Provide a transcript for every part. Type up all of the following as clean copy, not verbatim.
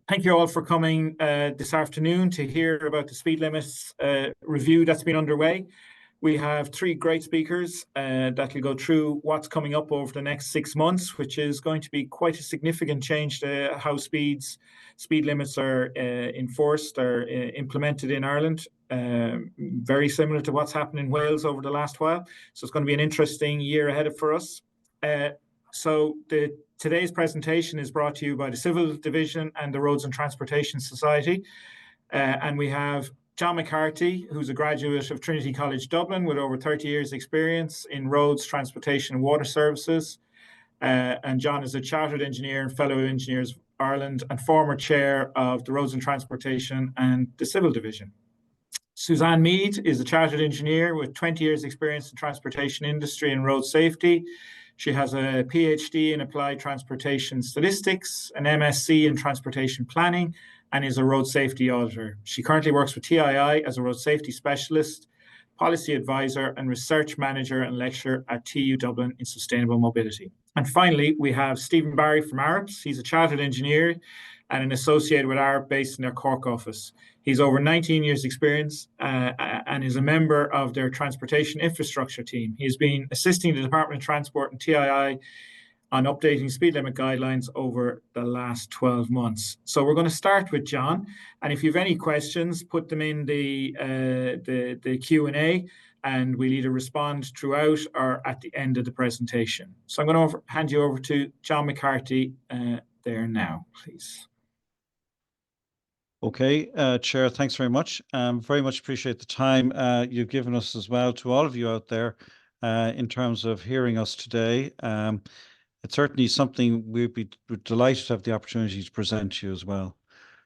Thank you all for coming this afternoon to hear about the speed limits review that's been underway. We have three great speakers that will go through what's coming up over the next 6 months, which is going to be quite a significant change to how speed limits are enforced or implemented in Ireland. Very similar to what's happened in Wales over the last while. So it's going to be an interesting year ahead for us. Today's presentation is brought to you by the Civil Division and the Roads and Transportation Society. And we have John McCarthy, who's a graduate of Trinity College Dublin with over 30 years experience in roads, transportation and water services. And John is a chartered engineer and fellow Engineers of Ireland and former chair of the Roads and Transportation and the Civil Division. Suzanne Mead is a chartered engineer with 20 years experience in transportation industry and road safety. She has a PhD in applied transportation statistics, an MSc in transportation planning, and is a road safety auditor. She currently works with TII as a road safety specialist, policy advisor, and research manager and lecturer at TU Dublin in sustainable mobility. And finally, we have Stephen Barry from Arup. He's a chartered engineer and an associate with Arup based in their Cork office. He's over 19 years experience and is a member of their transportation infrastructure team. He's been assisting the Department of Transport and TII on updating speed limit guidelines over the last 12 months. So we're going to start with John. And if you have any questions, put them in the Q&A and we'll either respond throughout or at the end of the presentation. So I'm going to hand you over to John McCarthy there now, please. Okay, Chair, thanks very much. Very much appreciate the time you've given us as well to all of you out there in terms of hearing us today. It's certainly something we're delighted to have the opportunity to present to you as well.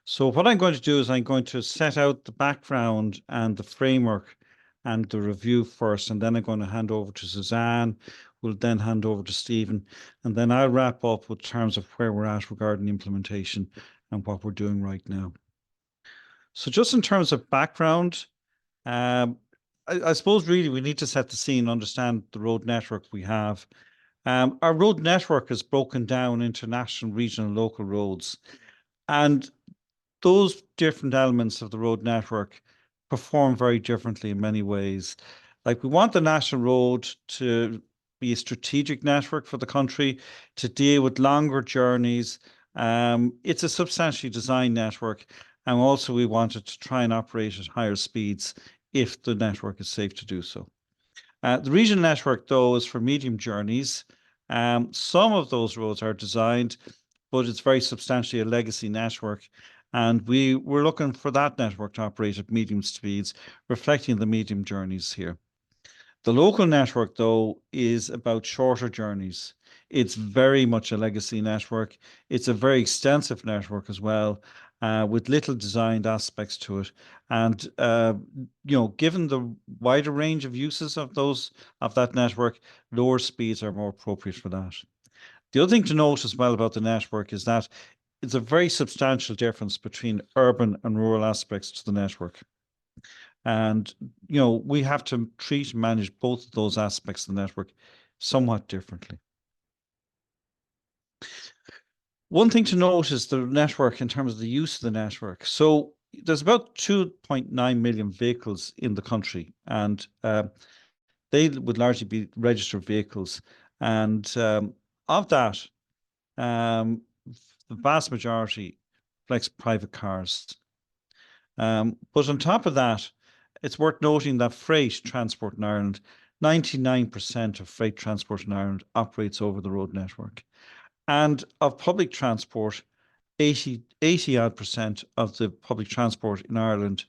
So what I'm going to do is I'm going to set out the background and the framework and the review first, and then I'm going to hand over to Suzanne, we'll then hand over to Stephen, and then I'll wrap up with terms of where we're at regarding implementation and what we're doing right now. So just in terms of background, I suppose really we need to set the scene, understand the road network we have. Our road network is broken down into national, regional, local roads. And those different elements of the road network perform very differently in many ways. Like we want the national road to be a strategic network for the country, to deal with longer journeys. It's a substantially designed network. And also we want it to try and operate at higher speeds if the network is safe to do so. The regional network, though, is for medium journeys. Some of those roads are designed, but it's very substantially a legacy network. And we're looking for that network to operate at medium speeds, reflecting the medium journeys here. The local network, though, is about shorter journeys. It's very much a legacy network. It's a very extensive network as well, with little designed aspects to it. And, given the wider range of uses of that network, lower speeds are more appropriate for that. The other thing to note as well about the network is that it's a very substantial difference between urban and rural aspects to the network. And, we have to treat and manage both of those aspects of the network somewhat differently. One thing to note is the network in terms of the use of the network. So there's about 2.9 million vehicles in the country, and they would largely be registered vehicles. And of that, the vast majority reflects private cars. But on top of that, it's worth noting that freight transport in Ireland, 99% of freight transport in Ireland operates over the road network. And of public transport, 80% of the public transport in Ireland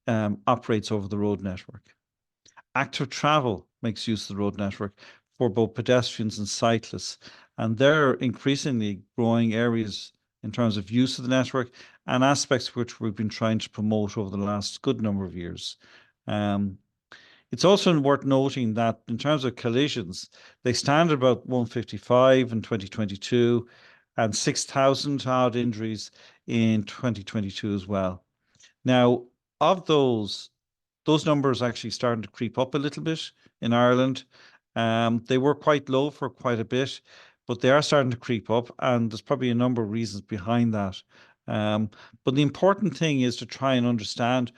operates over the road network. Active travel makes use of the road network for both pedestrians and cyclists. And they're increasingly growing areas in terms of use of the network and aspects which we've been trying to promote over the last good number of years. It's also worth noting that in terms of collisions, they stand at about 155 in 2022 and 6,000 odd injuries in 2022 as well. Now, of those numbers actually starting to creep up a little bit in Ireland. They were quite low for quite a bit, but they are starting to creep up, and there's probably a number of reasons behind that. But the important thing is to try and understand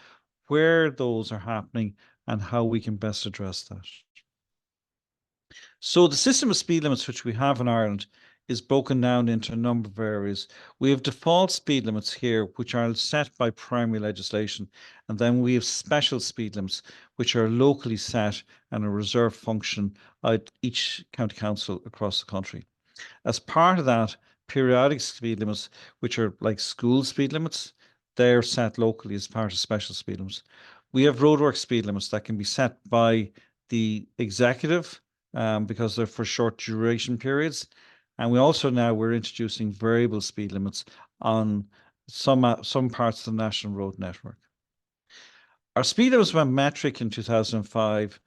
where those are happening and how we can best address that. So the system of speed limits which we have in Ireland is broken down into a number of areas. We have default speed limits here, which are set by primary legislation, and then we have special speed limits, which are locally set and a reserved function at each county council across the country. As part of that, periodic speed limits, which are like school speed limits, they're set locally as part of special speed limits. We have roadwork speed limits that can be set by the executive because they're for short duration periods. And we also now we're introducing variable speed limits on some parts of the national road network. Our speed limits went metric in 2005,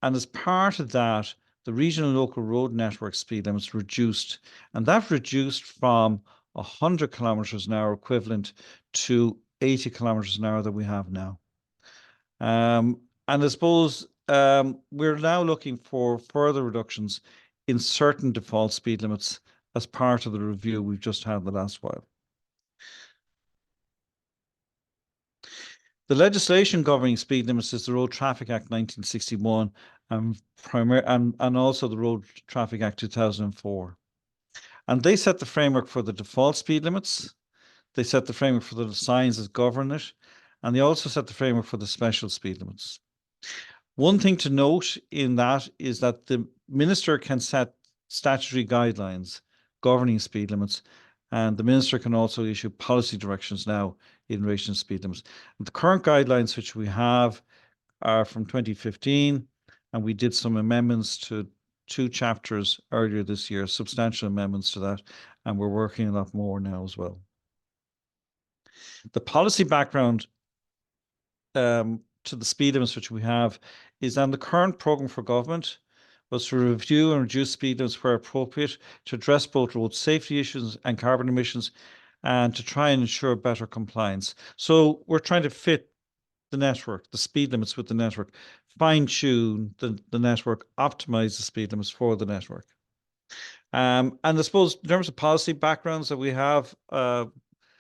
and as part of that, the regional and local road network speed limits reduced, and that reduced from 100 kilometers an hour equivalent to 80 kilometers an hour that we have now. And I suppose we're now looking for further reductions in certain default speed limits as part of the review we've just had the last while. The legislation governing speed limits is the Road Traffic Act 1961 and also the Road Traffic Act 2004. And they set the framework for the default speed limits. They set the framework for the signs that govern it. And they also set the framework for the special speed limits. One thing to note in that is that the minister can set statutory guidelines governing speed limits, and the minister can also issue policy directions now in relation to speed limits. And the current guidelines which we have are from 2015, and we did some amendments to 2 chapters earlier this year, substantial amendments to that, and we're working a lot more now as well. The policy background to the speed limits which we have is on the current programme for government was to review and reduce speed limits where appropriate to address both road safety issues and carbon emissions and to try and ensure better compliance. So we're trying to fit the network, the speed limits with the network, fine-tune the network, optimize the speed limits for the network. And I suppose in terms of policy backgrounds that we have,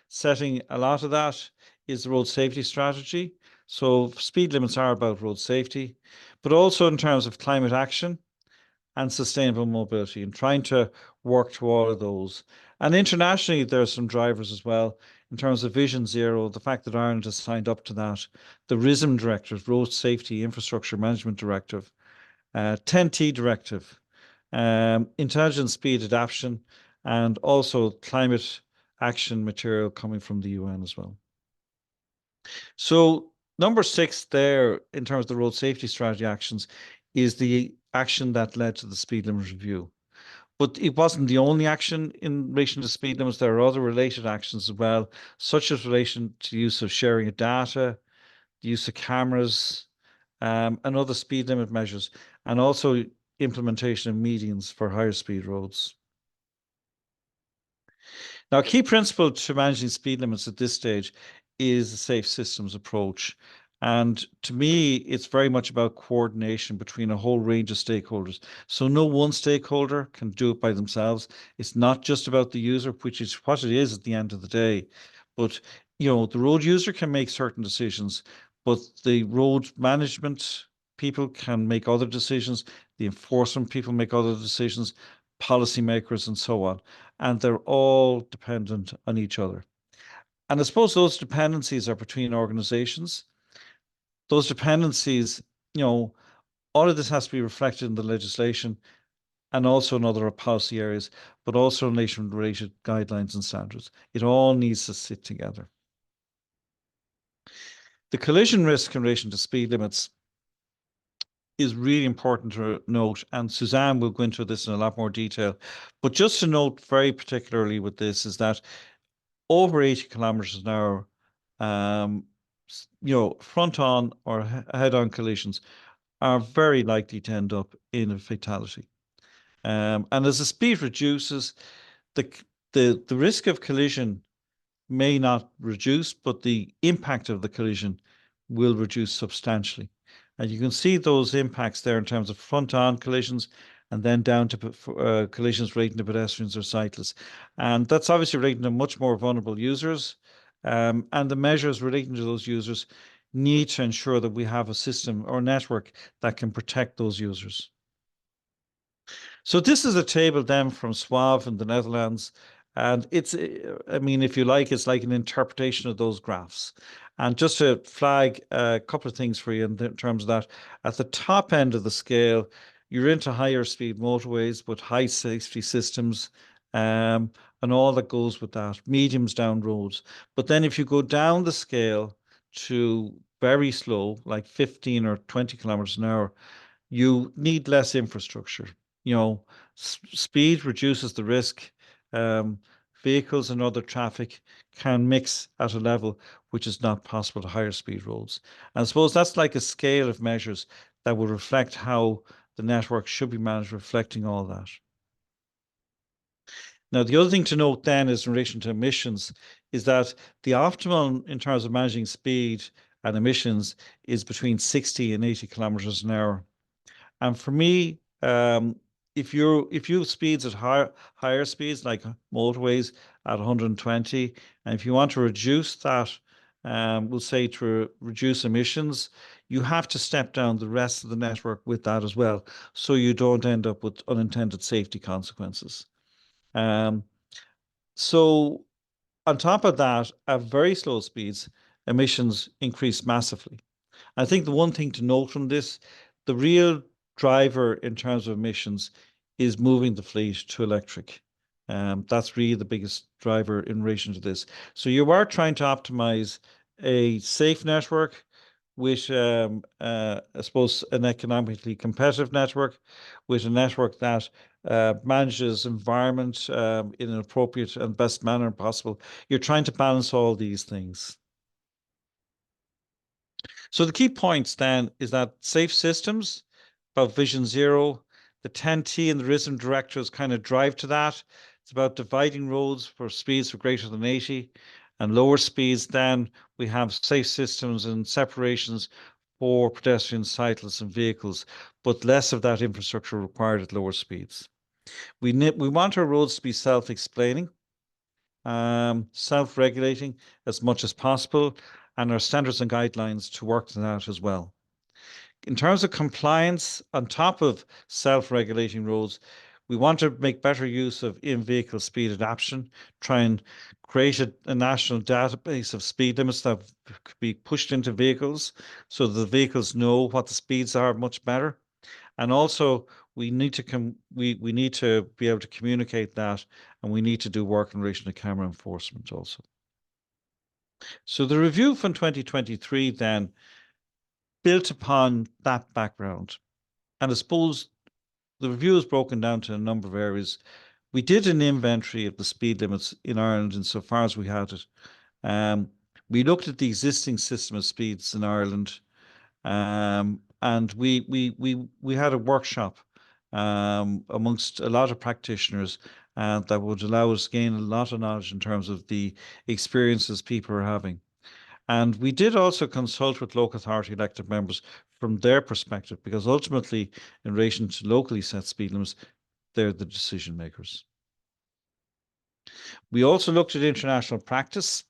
setting a lot of that is the road safety strategy. So speed limits are about road safety, but also in terms of climate action and sustainable mobility and trying to work to all of those. And internationally, there are some drivers as well in terms of Vision Zero, the fact that Ireland has signed up to that, the RISM Directive, Road Safety Infrastructure Management Directive, 10T Directive, Intelligent Speed Adaptation, and also climate action material coming from the UN as well. So number 6 there in terms of the road safety strategy actions is the action that led to the speed limit review. But it wasn't the only action in relation to speed limits. There are other related actions as well, such as relation to use of sharing of data, the use of cameras, and other speed limit measures, and also implementation of medians for higher speed roads. Now, a key principle to managing speed limits at this stage is the safe systems approach. And to me, it's very much about coordination between a whole range of stakeholders. So no one stakeholder can do it by themselves. It's not just about the user, which is what it is at the end of the day. But, the road user can make certain decisions, but the road management people can make other decisions. The enforcement people make other decisions, policymakers and so on. And they're all dependent on each other. And I suppose those dependencies are between organizations. Those dependencies, all of this has to be reflected in the legislation and also in other policy areas, but also in nation-related guidelines and standards. It all needs to sit together. The collision risk in relation to speed limits is really important to note, and Suzanne will go into this in a lot more detail. But just to note very particularly with this is that over 80 kilometers an hour, front-on or head-on collisions are very likely to end up in a fatality. And as the speed reduces, the risk of collision may not reduce, but the impact of the collision will reduce substantially. And you can see those impacts there in terms of front-on collisions and then down to collisions relating to pedestrians or cyclists. And that's obviously relating to much more vulnerable users, and the measures relating to those users need to ensure that we have a system or network that can protect those users. So this is a table then from Suave in the Netherlands. And it's, I mean, if you like, it's like an interpretation of those graphs. And just to flag a couple of things for you in terms of that, at the top end of the scale, you're into higher speed motorways with high safety systems, and all that goes with that, mediums down roads. But then if you go down the scale to very slow, like 15 or 20 kilometers an hour, you need less infrastructure. You know, speed reduces the risk. Um, Vehicles and other traffic can mix at a level which is not possible to higher speed roads. And I suppose that's like a scale of measures that will reflect how the network should be managed, reflecting all that. Now, the other thing to note then is in relation to emissions, is that the optimum in terms of managing speed and emissions is between 60 and 80 kilometers an hour. And for me, if you have speeds at higher speeds like motorways at 120, and if you want to reduce that, we'll say to reduce emissions, you have to step down the rest of the network with that as well, so you don't end up with unintended safety consequences. Um, so on top of that, at very slow speeds, emissions increase massively. I think the one thing to note from this, the real driver in terms of emissions is moving the fleet to electric. That's really the biggest driver in relation to this. So you are trying to optimize a safe network with, I suppose, an economically competitive network, with a network that manages environment in an appropriate and best manner possible. You're trying to balance all these things. So the key points then is that safe systems, about Vision Zero, the 10T and the RISM directives kind of drive to that. It's about dividing roads for speeds of greater than 80 and lower speeds. Then we have safe systems and separations for pedestrians, cyclists and vehicles, but less of that infrastructure required at lower speeds. We want our roads to be self-explaining, self-regulating as much as possible, and our standards and guidelines to work to that as well. In terms of compliance, on top of self-regulating roads, we want to make better use of in-vehicle speed adaptation, try and create a national database of speed limits that could be pushed into vehicles so that the vehicles know what the speeds are much better. And also, we need to we need to be able to communicate that, and we need to do work in relation to camera enforcement also. So the review from 2023 then built upon that background. And I suppose the review is broken down to a number of areas. We did an inventory of the speed limits in Ireland insofar as we had it. We looked at the existing system of speeds in Ireland, and we had a workshop amongst a lot of practitioners that would allow us to gain a lot of knowledge in terms of the experiences people are having. And we did also consult with local authority elected members from their perspective, because ultimately, in relation to locally set speed limits, they're the decision makers. We also looked at international practice.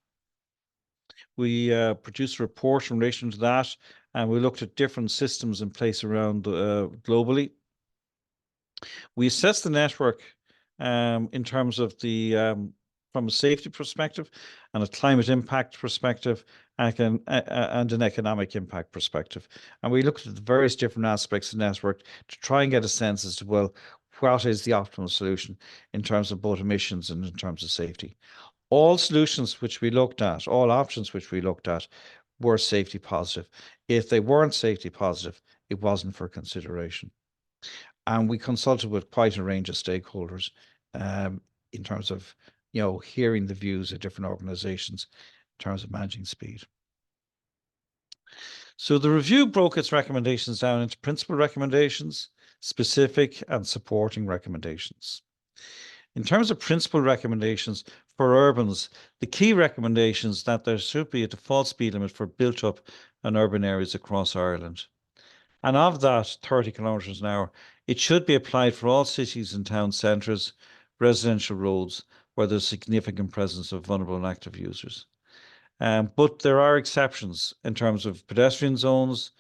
We produced a report in relation to that, and we looked at different systems in place around globally. We assessed the network in terms of the from a safety perspective and a climate impact perspective and an economic impact perspective. And we looked at the various different aspects of the network to try and get a sense as to, well, what is the optimal solution in terms of both emissions and in terms of safety. All solutions which we looked at, all options which we looked at, were safety positive. If they weren't safety positive, it wasn't for consideration. And we consulted with quite a range of stakeholders in terms of, hearing the views of different organizations in terms of managing speed. So the review broke its recommendations down into principal recommendations, specific and supporting recommendations. In terms of principal recommendations for urbans, the key recommendations that there should be a default speed limit for built up and urban areas across Ireland. And of that 30 kilometres an hour, it should be applied for all cities and town centres, residential roads, where there's significant presence of vulnerable and active users. But there are exceptions in terms of pedestrian zones,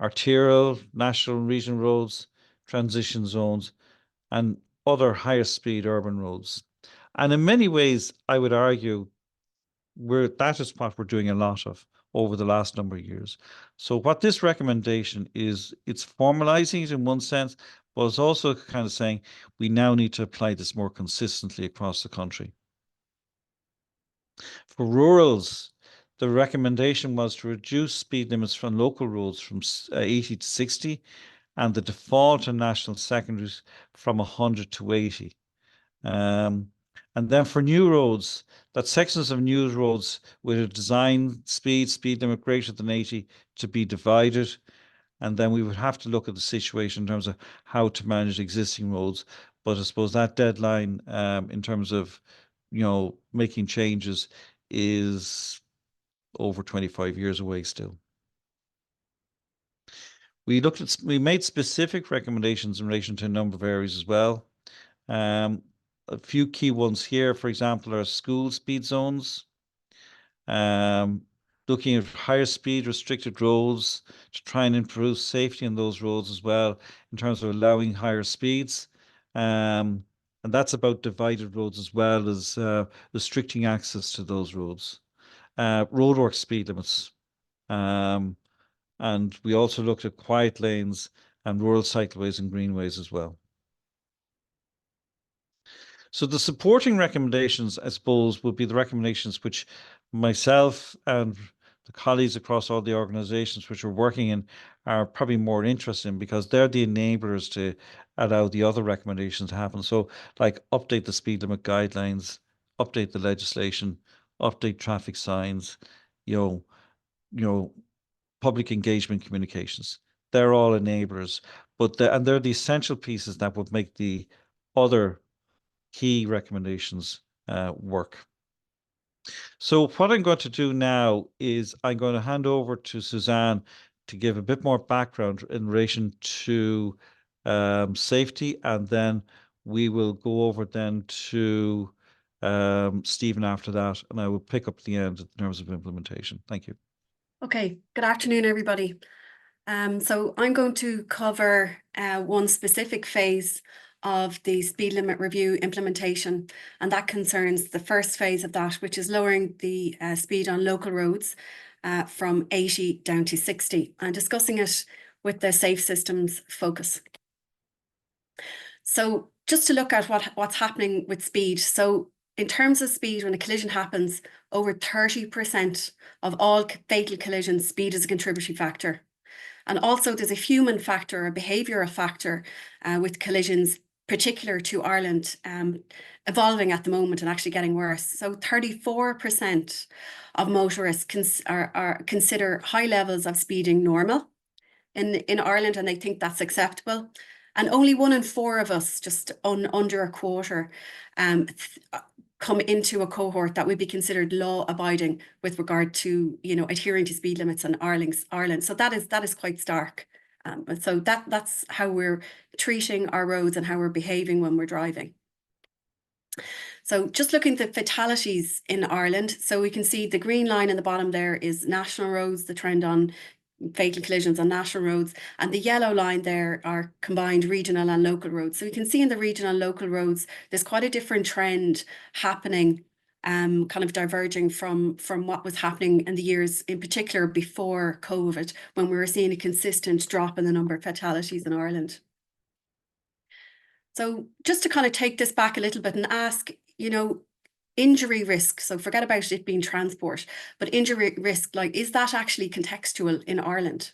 arterial, national and regional roads, transition zones, and other higher speed urban roads. And in many ways, I would argue that is what we're doing a lot of over the last number of years. So what this recommendation is, it's formalizing it in one sense, but it's also kind of saying we now need to apply this more consistently across the country. For rurals, the recommendation was to reduce speed limits from local roads from 80 to 60 and the default on national secondaries from 100 to 80. And then for new roads, that sections of new roads with a design speed limit greater than 80 to be divided. And then we would have to look at the situation in terms of how to manage existing roads. But I suppose that deadline in terms of, making changes is over 25 years away still. We made specific recommendations in relation to a number of areas as well. A few key ones here, for example, are school speed zones, looking at higher speed restricted roads to try and improve safety on those roads as well, in terms of allowing higher speeds. And that's about divided roads as well as restricting access to those roads. Roadwork speed limits. And we also looked at quiet lanes and rural cycleways and greenways as well. So the supporting recommendations, I suppose, would be the recommendations which myself and the colleagues across all the organizations which are working in are probably more interested in, because they're the enablers to allow the other recommendations to happen. So like update the speed limit guidelines, update the legislation, update traffic signs, public engagement communications. They're all enablers, but they're the essential pieces that would make the other key recommendations work. So what I'm going to do now is I'm going to hand over to Suzanne to give a bit more background in relation to safety, and then we will go over then to Stephen after that, and I will pick up the end in terms of implementation. Thank you. Okay, good afternoon, everybody. So I'm going to cover one specific phase of the speed limit review implementation, and that concerns the first phase of that, which is lowering the speed on local roads from 80 down to 60, and discussing it with the safe systems focus. So just to look at what's happening with speed. So in terms of speed, when a collision happens, over 30% of all fatal collisions, speed is a contributory factor. And also there's a human factor, a behavioural factor with collisions, particular to Ireland, evolving at the moment and actually getting worse. So 34% of motorists consider high levels of speeding normal in Ireland, and they think that's acceptable. And only 1 in 4 of us, just under a quarter, come into a cohort that would be considered law-abiding with regard to, adhering to speed limits in Ireland. So that is quite stark. So that's how we're treating our roads and how we're behaving when we're driving. So just looking at the fatalities in Ireland, so we can see the green line in the bottom there is national roads, the trend on fatal collisions on national roads, and the yellow line there are combined regional and local roads. So we can see in the regional and local roads, there's quite a different trend happening, kind of diverging from what was happening in the years, in particular before COVID, when we were seeing a consistent drop in the number of fatalities in Ireland. So just to kind of take this back a little bit and ask, injury risk, so forget about it being transport, but injury risk, is that actually contextual in Ireland?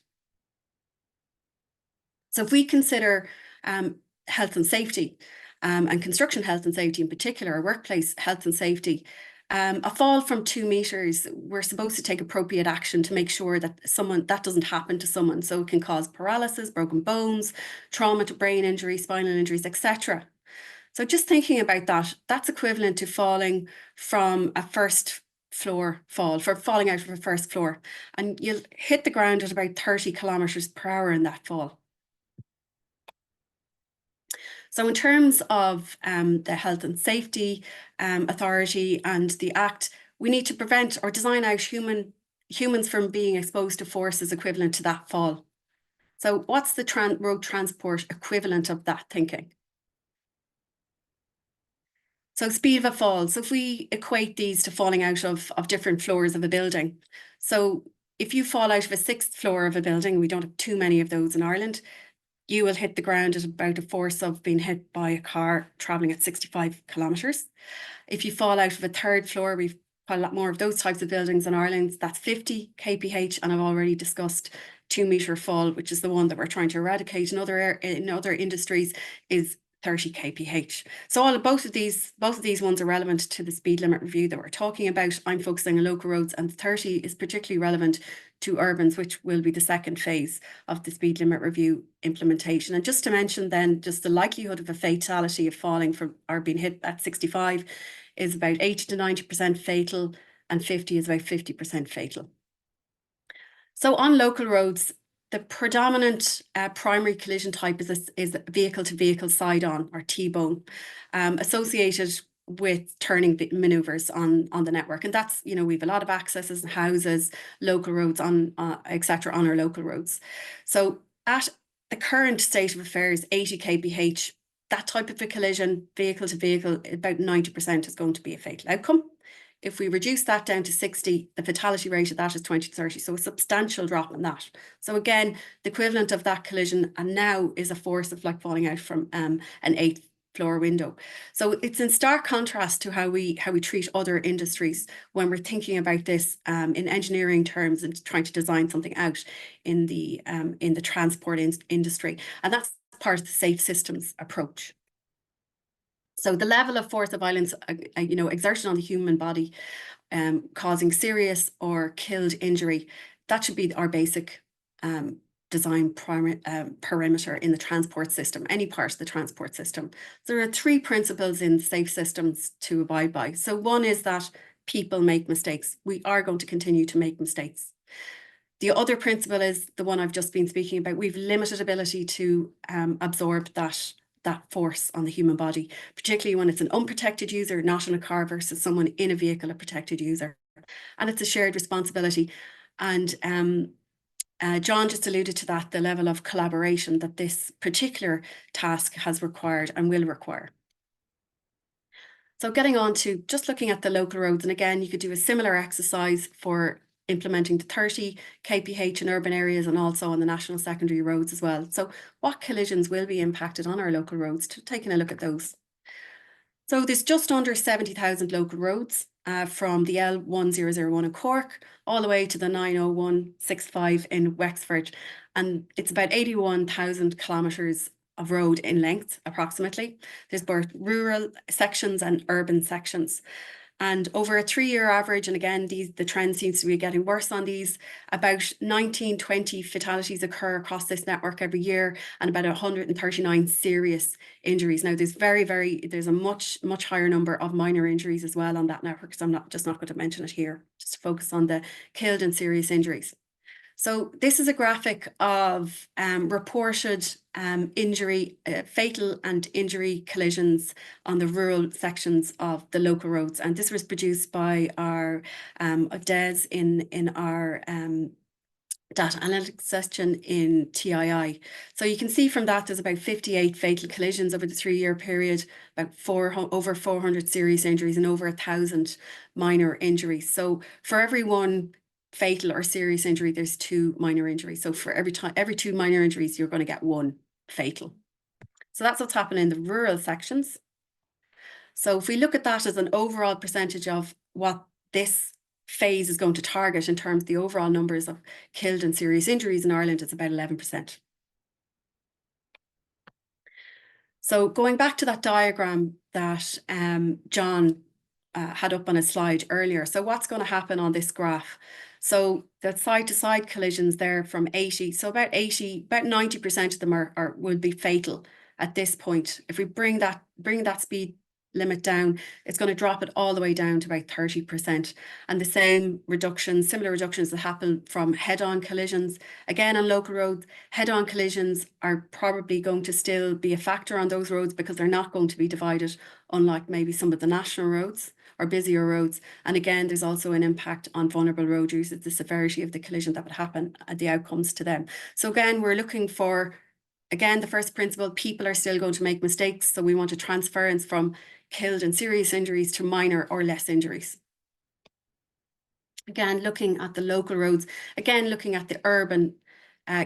So if we consider health and safety, and construction health and safety in particular, or workplace health and safety, a fall from 2 meters, we're supposed to take appropriate action to make sure that that doesn't happen to someone. So it can cause paralysis, broken bones, trauma to brain injury, spinal injuries, etc. So just thinking about that, that's equivalent to falling from a first floor fall, for falling out of a first floor. And you'll hit the ground at about 30 kilometers per hour in that fall. So in terms of the Health and Safety Authority and the Act, we need to prevent or design out humans from being exposed to forces equivalent to that fall. So what's the road transport equivalent of that thinking? So speed of a fall. So if we equate these to falling out of different floors of a building. So if you fall out of a 6th floor of a building, we don't have too many of those in Ireland, you will hit the ground at about a force of being hit by a car traveling at 65 kilometers. If you fall out of a 3rd floor, we've quite a lot more of those types of buildings in Ireland, that's 50 kph, and I've already discussed 2-meter fall, which is the one that we're trying to eradicate in other industries, is 30 kph. So both of these ones are relevant to the speed limit review that we're talking about. I'm focusing on local roads, and 30 is particularly relevant to urbans, which will be the 2nd phase of the speed limit review implementation. And just to mention then, just the likelihood of a fatality of falling from or being hit at 65 is about 80 to 90% fatal, and 50 is about 50% fatal. So on local roads, the predominant primary collision type is vehicle-to-vehicle side-on, or T-bone, associated with turning manoeuvres on the network. And that's, we have a lot of accesses and houses, local roads etc. on our local roads. So at the current state of affairs, 80 kph, that type of a collision, vehicle to vehicle, about 90% is going to be a fatal outcome. If we reduce that down to 60, the fatality rate of that is 20 to 30. So a substantial drop in that. So again, the equivalent of that collision and now is a force of like falling out from an 8th floor window. So it's in stark contrast to how we treat other industries when we're thinking about this in engineering terms and trying to design something out in the transport industry. And that's part of the safe systems approach. So the level of force of violence, exerted on the human body, causing serious or killed injury, that should be our basic design perimeter in the transport system, any part of the transport system. There are 3 principles in safe systems to abide by. So one is that people make mistakes. We are going to continue to make mistakes. The other principle is the one I've just been speaking about. We've limited ability to absorb that force on the human body, particularly when it's an unprotected user, not in a car, versus someone in a vehicle, a protected user. And it's a shared responsibility. And John just alluded to that, the level of collaboration that this particular task has required and will require. So getting on to just looking at the local roads, and again, you could do a similar exercise for implementing the 30 kph in urban areas and also on the national secondary roads as well. So what collisions will be impacted on our local roads? Taking a look at those. So there's just under 70,000 local roads from the L1001 in Cork all the way to the 90165 in Wexford. And it's about 81,000 kilometres of road in length, approximately. There's both rural sections and urban sections. And over a 3-year average, and again, the trend seems to be getting worse on these, about 19-20 fatalities occur across this network every year, and about 139 serious injuries. Now, there's a much higher number of minor injuries as well on that network, so I'm not going to mention it here, just to focus on the killed and serious injuries. So this is a graphic of reported fatal and injury collisions on the rural sections of the local roads. And this was produced by our Des in our data analytics section in TII. So you can see from that there's about 58 fatal collisions over the 3-year period, about over 400 serious injuries and over 1,000 minor injuries. So for every one fatal or serious injury, there's 2 minor injuries. So for every 2 minor injuries, you're going to get 1 fatal. So that's what's happening in the rural sections. So if we look at that as an overall percentage of what this phase is going to target in terms of the overall numbers of killed and serious injuries in Ireland, it's about 11%. So going back to that diagram that John had up on his slide earlier. So what's going to happen on this graph? So the side-to-side collisions there from 80, so about 90% of them will be fatal at this point. If we bring that speed limit down, it's going to drop it all the way down to about 30%. And the similar reductions that happen from head-on collisions. Again, on local roads, head-on collisions are probably going to still be a factor on those roads because they're not going to be divided, unlike maybe some of the national roads, or busier roads. And again, there's also an impact on vulnerable road users, the severity of the collision that would happen, the outcomes to them. So again, we're looking for, again, the first principle, people are still going to make mistakes. So we want a transference from killed and serious injuries to minor or less injuries. Again, looking at the local roads, again, looking at the urban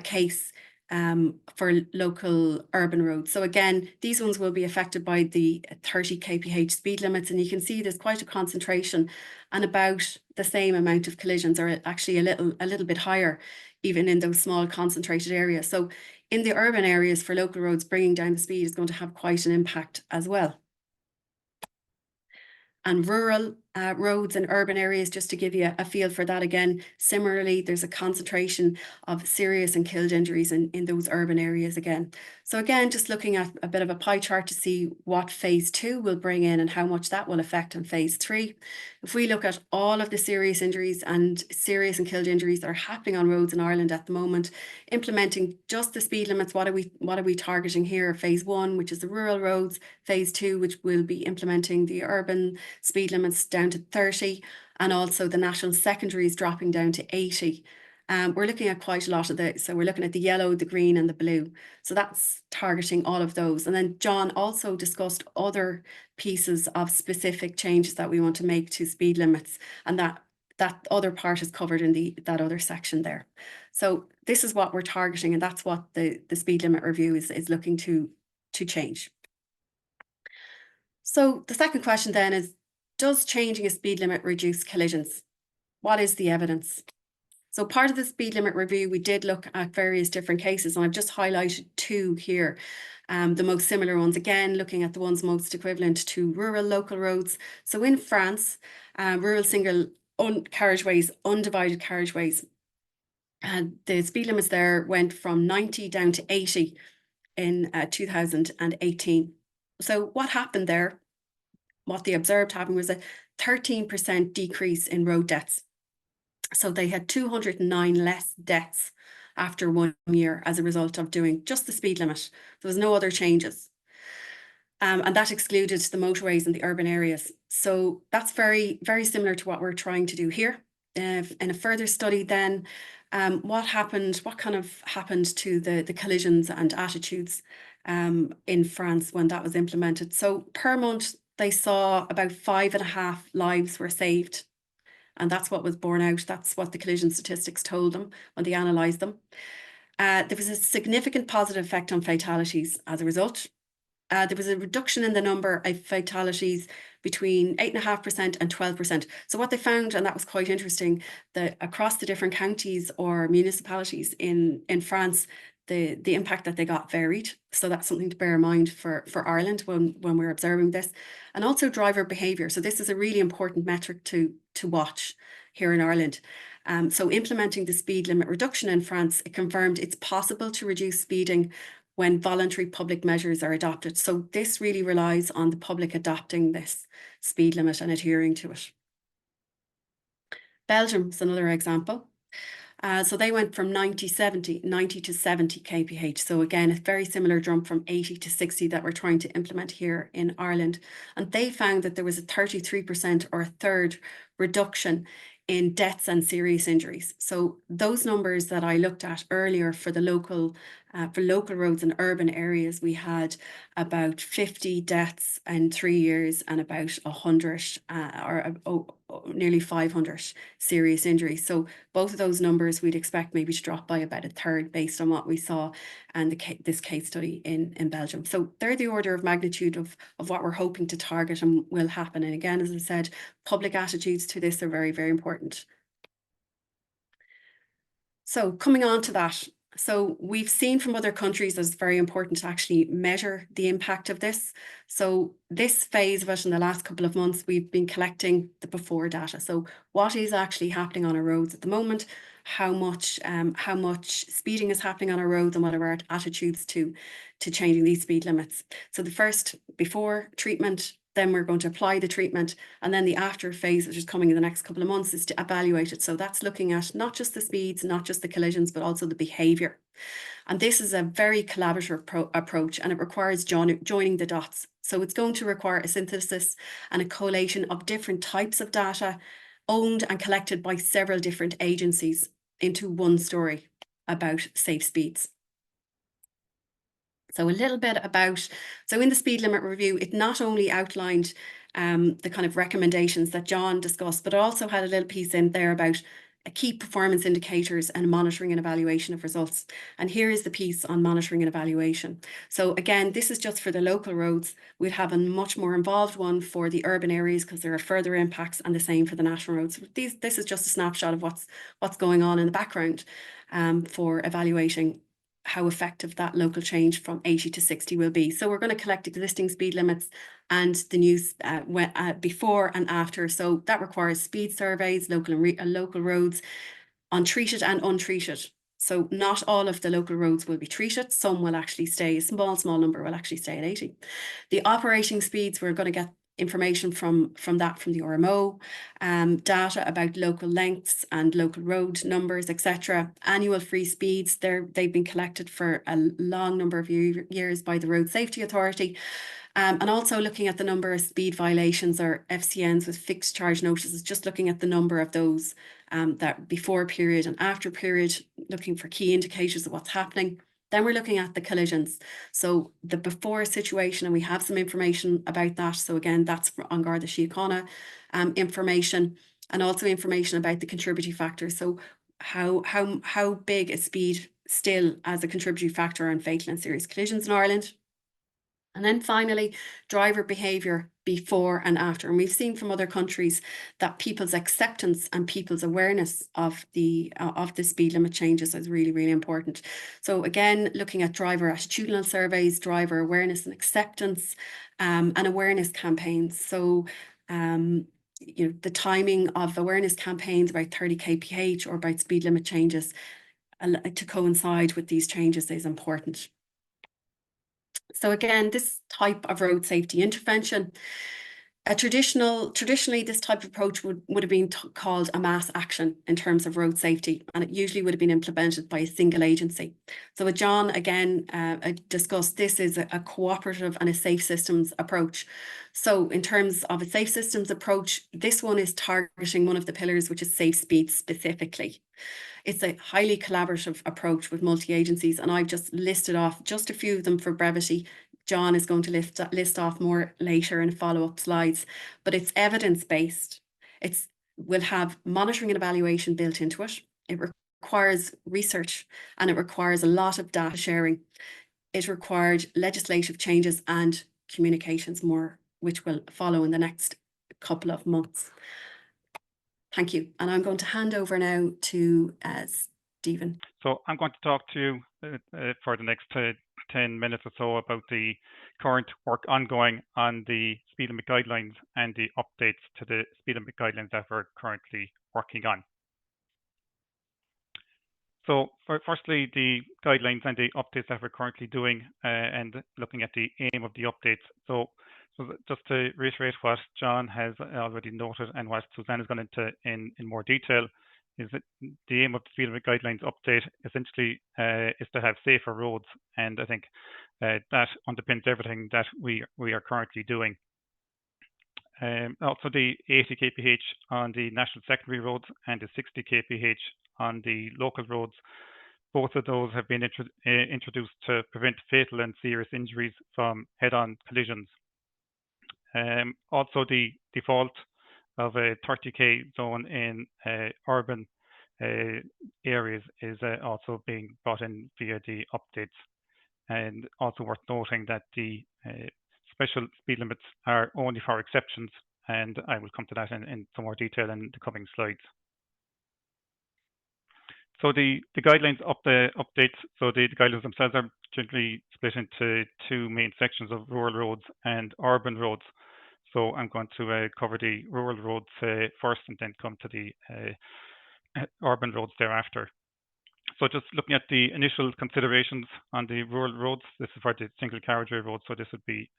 case for local urban roads. So again, these ones will be affected by the 30 kph speed limits. And you can see there's quite a concentration and about the same amount of collisions, or actually a little bit higher, even in those small concentrated areas. So in the urban areas for local roads, bringing down the speed is going to have quite an impact as well. And rural roads and urban areas, just to give you a feel for that again, similarly, there's a concentration of serious and killed injuries in those urban areas again. So again, just looking at a bit of a pie chart to see what phase 2 will bring in and how much that will affect on phase 3. If we look at all of the serious injuries and serious and killed injuries that are happening on roads in Ireland at the moment, implementing just the speed limits, what are we targeting here? Phase 1, which is the rural roads, phase 2, which will be implementing the urban speed limits down to 30, and also the national secondaries dropping down to 80. We're looking at quite a lot of those. So we're looking at the yellow, the green and the blue. So that's targeting all of those. And then John also discussed other pieces of specific changes that we want to make to speed limits. And that other part is covered in that other section there. So this is what we're targeting, and that's what the speed limit review is looking to change. So the second question then is, does changing a speed limit reduce collisions? What is the evidence? So part of the speed limit review, we did look at various different cases, and I've just highlighted 2 here. The most similar ones, again, looking at the ones most equivalent to rural local roads. So in France, rural single carriageways, undivided carriageways, the speed limits there went from 90 down to 80 in 2018. So what happened there? What they observed happened was a 13% decrease in road deaths. So they had 209 less deaths after 1 year as a result of doing just the speed limit. There was no other changes. And that excluded the motorways in the urban areas. So that's very, very similar to what we're trying to do here. In a further study then, what kind of happened to the collisions and attitudes in France when that was implemented? So per month, they saw about 5.5 lives were saved. And that's what was borne out. That's what the collision statistics told them when they analysed them. There was a significant positive effect on fatalities as a result. There was a reduction in the number of fatalities between 8.5% and 12%. So what they found, and that was quite interesting, that across the different counties or municipalities in France, the impact that they got varied. So that's something to bear in mind for Ireland when we're observing this. And also driver behaviour. So this is a really important metric to watch here in Ireland. So implementing the speed limit reduction in France, it confirmed it's possible to reduce speeding when voluntary public measures are adopted. So this really relies on the public adopting this speed limit and adhering to it. Belgium is another example. So they went from 90 to 70 kph. So again, a very similar jump from 80 to 60 that we're trying to implement here in Ireland. And they found that there was a 33% or a third reduction in deaths and serious injuries. So those numbers that I looked at earlier for the local roads and urban areas, we had about 50 deaths in 3 years and about 100 nearly 500 serious injuries. So both of those numbers we'd expect maybe to drop by about a third based on what we saw and this case study in Belgium. So they're the order of magnitude of what we're hoping to target and will happen. And again, as I said, public attitudes to this are very, very important. So coming on to that, so we've seen from other countries that it's very important to actually measure the impact of this. So this phase of it in the last couple of months, we've been collecting the before data. So what is actually happening on our roads at the moment, how much speeding is happening on our roads, and what are our attitudes to changing these speed limits. So the first before treatment, Then we're going to apply the treatment, and then the after phase, which is coming in the next couple of months, is to evaluate it. So that's looking at not just the speeds, not just the collisions, but also the behaviour. And this is a very collaborative approach, and it requires joining the dots. So it's going to require a synthesis and a collation of different types of data owned and collected by several different agencies into one story about safe speeds. So a little bit about, so in the speed limit review, it not only outlined the kind of recommendations that John discussed, but it also had a little piece in there about key performance indicators and monitoring and evaluation of results. And here is the piece on monitoring and evaluation. So again, this is just for the local roads. We'd have a much more involved one for the urban areas because there are further impacts, and the same for the national roads. This is just a snapshot of what's going on in the background for evaluating how effective that local change from 80 to 60 will be. So we're going to collect existing speed limits and the news before and after. So that requires speed surveys, local roads, untreated and untreated. So not all of the local roads will be treated. Some will actually stay, a small number will actually stay at 80. The operating speeds, we're going to get information from the RMO, data about local lengths and local road numbers, etc. Annual free speeds, they've been collected for a long number of years by the Road Safety Authority. And also looking at the number of speed violations or FCNs with fixed charge notices, just looking at the number of those that before period and after period, looking for key indicators of what's happening. Then we're looking at the collisions. So the before situation, and we have some information about that. So again, that's on Garda Síochána information, and also information about the contributory factors. So how big is speed still as a contributory factor on fatal and serious collisions in Ireland? And then finally, driver behaviour before and after. And we've seen from other countries that people's acceptance and people's awareness of the speed limit changes is really, really important. So again, looking at driver attitudinal surveys, driver awareness and acceptance, and awareness campaigns. So the timing of awareness campaigns about 30 kph or about speed limit changes to coincide with these changes is important. So again, this type of road safety intervention, traditionally this type of approach would have been called a mass action in terms of road safety, and it usually would have been implemented by a single agency. So with John, again, discussed, this is a cooperative and a safe systems approach. So in terms of a safe systems approach, this one is targeting one of the pillars, which is safe speed specifically. It's a highly collaborative approach with multi-agencies, and I've just listed off just a few of them for brevity. John is going to list off more later in follow-up slides, but it's evidence-based. It will have monitoring and evaluation built into it. It requires research, and it requires a lot of data sharing. It required legislative changes and communications more, which will follow in the next couple of months. Thank you. And I'm going to hand over now to Stephen. So I'm going to talk to you for the next 10 minutes or so about the current work ongoing on the speed limit guidelines and the updates to the speed limit guidelines that we're currently working on. So firstly, the guidelines and the updates that we're currently doing and looking at the aim of the updates. So just to reiterate what John has already noted and what Suzanne has gone into in more detail, is that the aim of the speed limit guidelines update essentially is to have safer roads, and I think that underpins everything that we are currently doing. Also, the 80 kph on the national secondary roads and the 60 kph on the local roads, both of those have been introduced to prevent fatal and serious injuries from head-on collisions. Also, the default of a 30k zone in urban areas is also being brought in via the updates. And also worth noting that the special speed limits are only for exceptions, and I will come to that in some more detail in the coming slides. So the guidelines updates, so the guidelines themselves are generally split into two main sections of rural roads and urban roads. So I'm going to cover the rural roads first and then come to the urban roads thereafter. So just looking at the initial considerations on the rural roads, this is for the single carriageway roads. So this would be,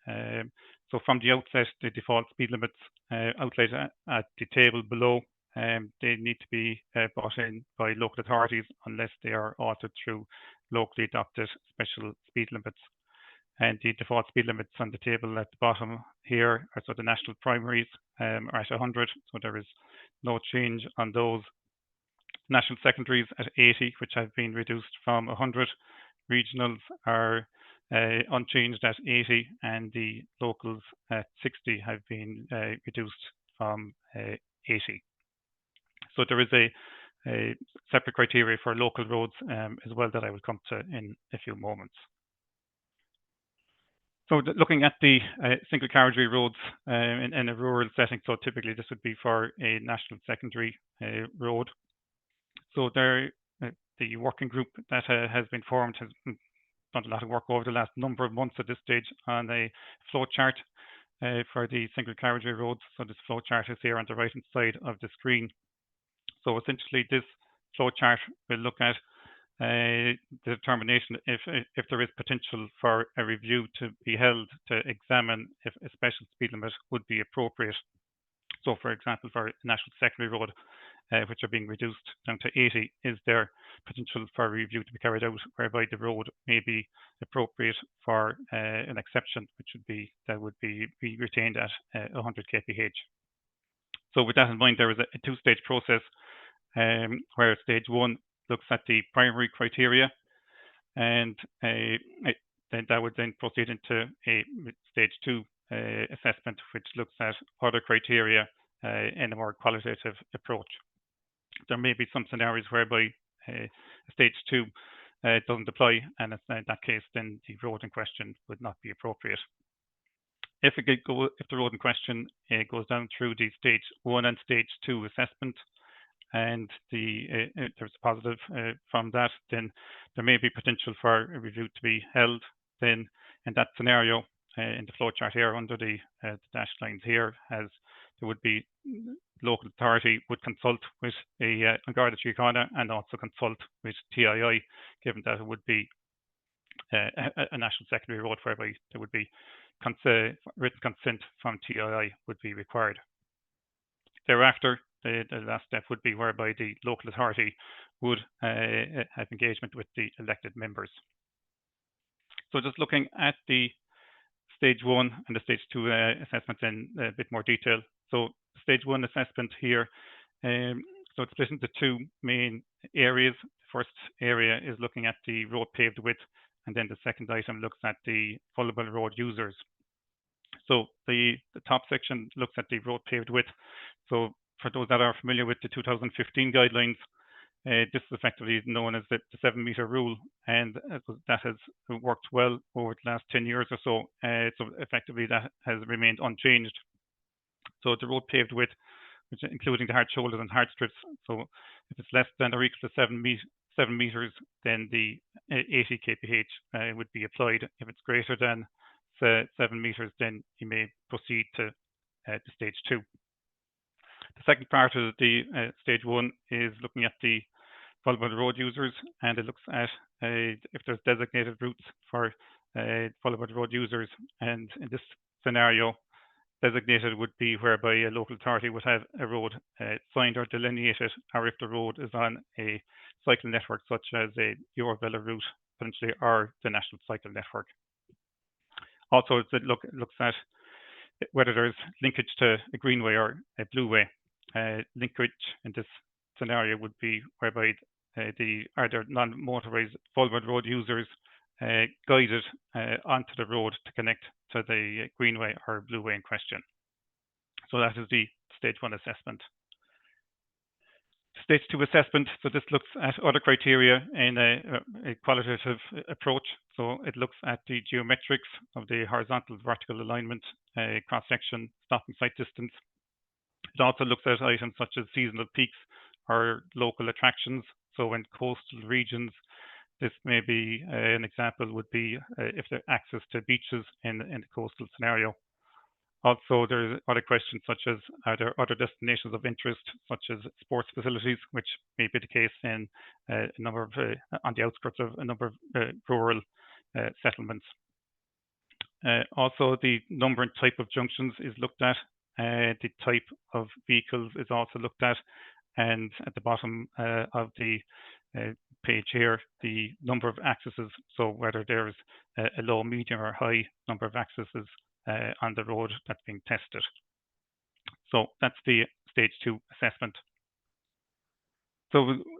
so from the outset, the default speed limits outlined at the table below, they need to be brought in by local authorities unless they are altered through locally adopted special speed limits. And the default speed limits on the table at the bottom here are so the national primaries are at 100, so there is no change on those. National secondaries at 80, which have been reduced from 100. Regionals are unchanged at 80, and the locals at 60 have been reduced from 80. So there is a separate criteria for local roads as well that I will come to in a few moments. So looking at the single carriageway roads in a rural setting, so typically this would be for a national secondary road. So there, the working group that has been formed has done a lot of work over the last number of months at this stage on a flow chart for the single carriageway roads. So this flow chart is here on the right-hand side of the screen. So essentially this flow chart will look at the determination if there is potential for a review to be held to examine if a special speed limit would be appropriate. So for example, for a national secondary road, which are being reduced down to 80, is there potential for a review to be carried out whereby the road may be appropriate for an exception, which would be retained at 100 kph. So with that in mind, there is a two-stage process where stage one looks at the primary criteria, and then that would then proceed into a stage two assessment, which looks at other criteria in a more qualitative approach. There may be some scenarios whereby stage two doesn't apply, and in that case, then the road in question would not be appropriate. If the road in question goes down through the stage one and stage two assessment, and there's a positive from that, then there may be potential for a review to be held. Then in that scenario, in the flowchart here under the dashed lines here, there would be local authority would consult with a Garda Síochána and also consult with TII, given that it would be a national secondary road whereby there would be written consent from TII would be required. Thereafter, the last step would be whereby the local authority would have engagement with the elected members. So just looking at the stage one and the stage two assessments in a bit more detail. So stage one assessment here, so it's split into two main areas. The first area is looking at the road paved width, and then the second item looks at the vulnerable road users. So the top section looks at the road paved width. So for those that are familiar with the 2015 guidelines, this is effectively known as the 7-meter rule, and that has worked well over the last 10 years or so. So effectively that has remained unchanged. So the road paved width, which including the hard shoulders and hard strips, so if it's less than or equal to 7 meters, then the 80 kph would be applied. If it's greater than 7 meters, then you may proceed to stage two. The second part of the stage one is looking at the vulnerable road users, and it looks at if there's designated routes for vulnerable road users. And in this scenario, designated would be whereby a local authority would have a road signed or delineated, or if the road is on a cycle network such as a Eurovelo route, potentially, or the National Cycle Network. Also, it looks at whether there's linkage to a greenway or a blueway. Linkage in this scenario would be whereby either non-motorized vulnerable road users guided onto the road to connect to the greenway or blueway in question. So that is the stage one assessment. Stage two assessment, so this looks at other criteria in a qualitative approach. So it looks at the geometrics of the horizontal vertical alignment, cross-section, stopping sight distance. It also looks at items such as seasonal peaks or local attractions. So in coastal regions, this may be an example would be if there access to beaches in the coastal scenario. Also, there's other questions such as, are there other destinations of interest, such as sports facilities, which may be the case in a number of, on the outskirts of a number of rural settlements. Also, the number and type of junctions is looked at. The type of vehicles is also looked at. And at the bottom of the page here, the number of accesses, so whether there's a low, medium, or high number of accesses on the road that's being tested. So that's the stage 2 assessment. So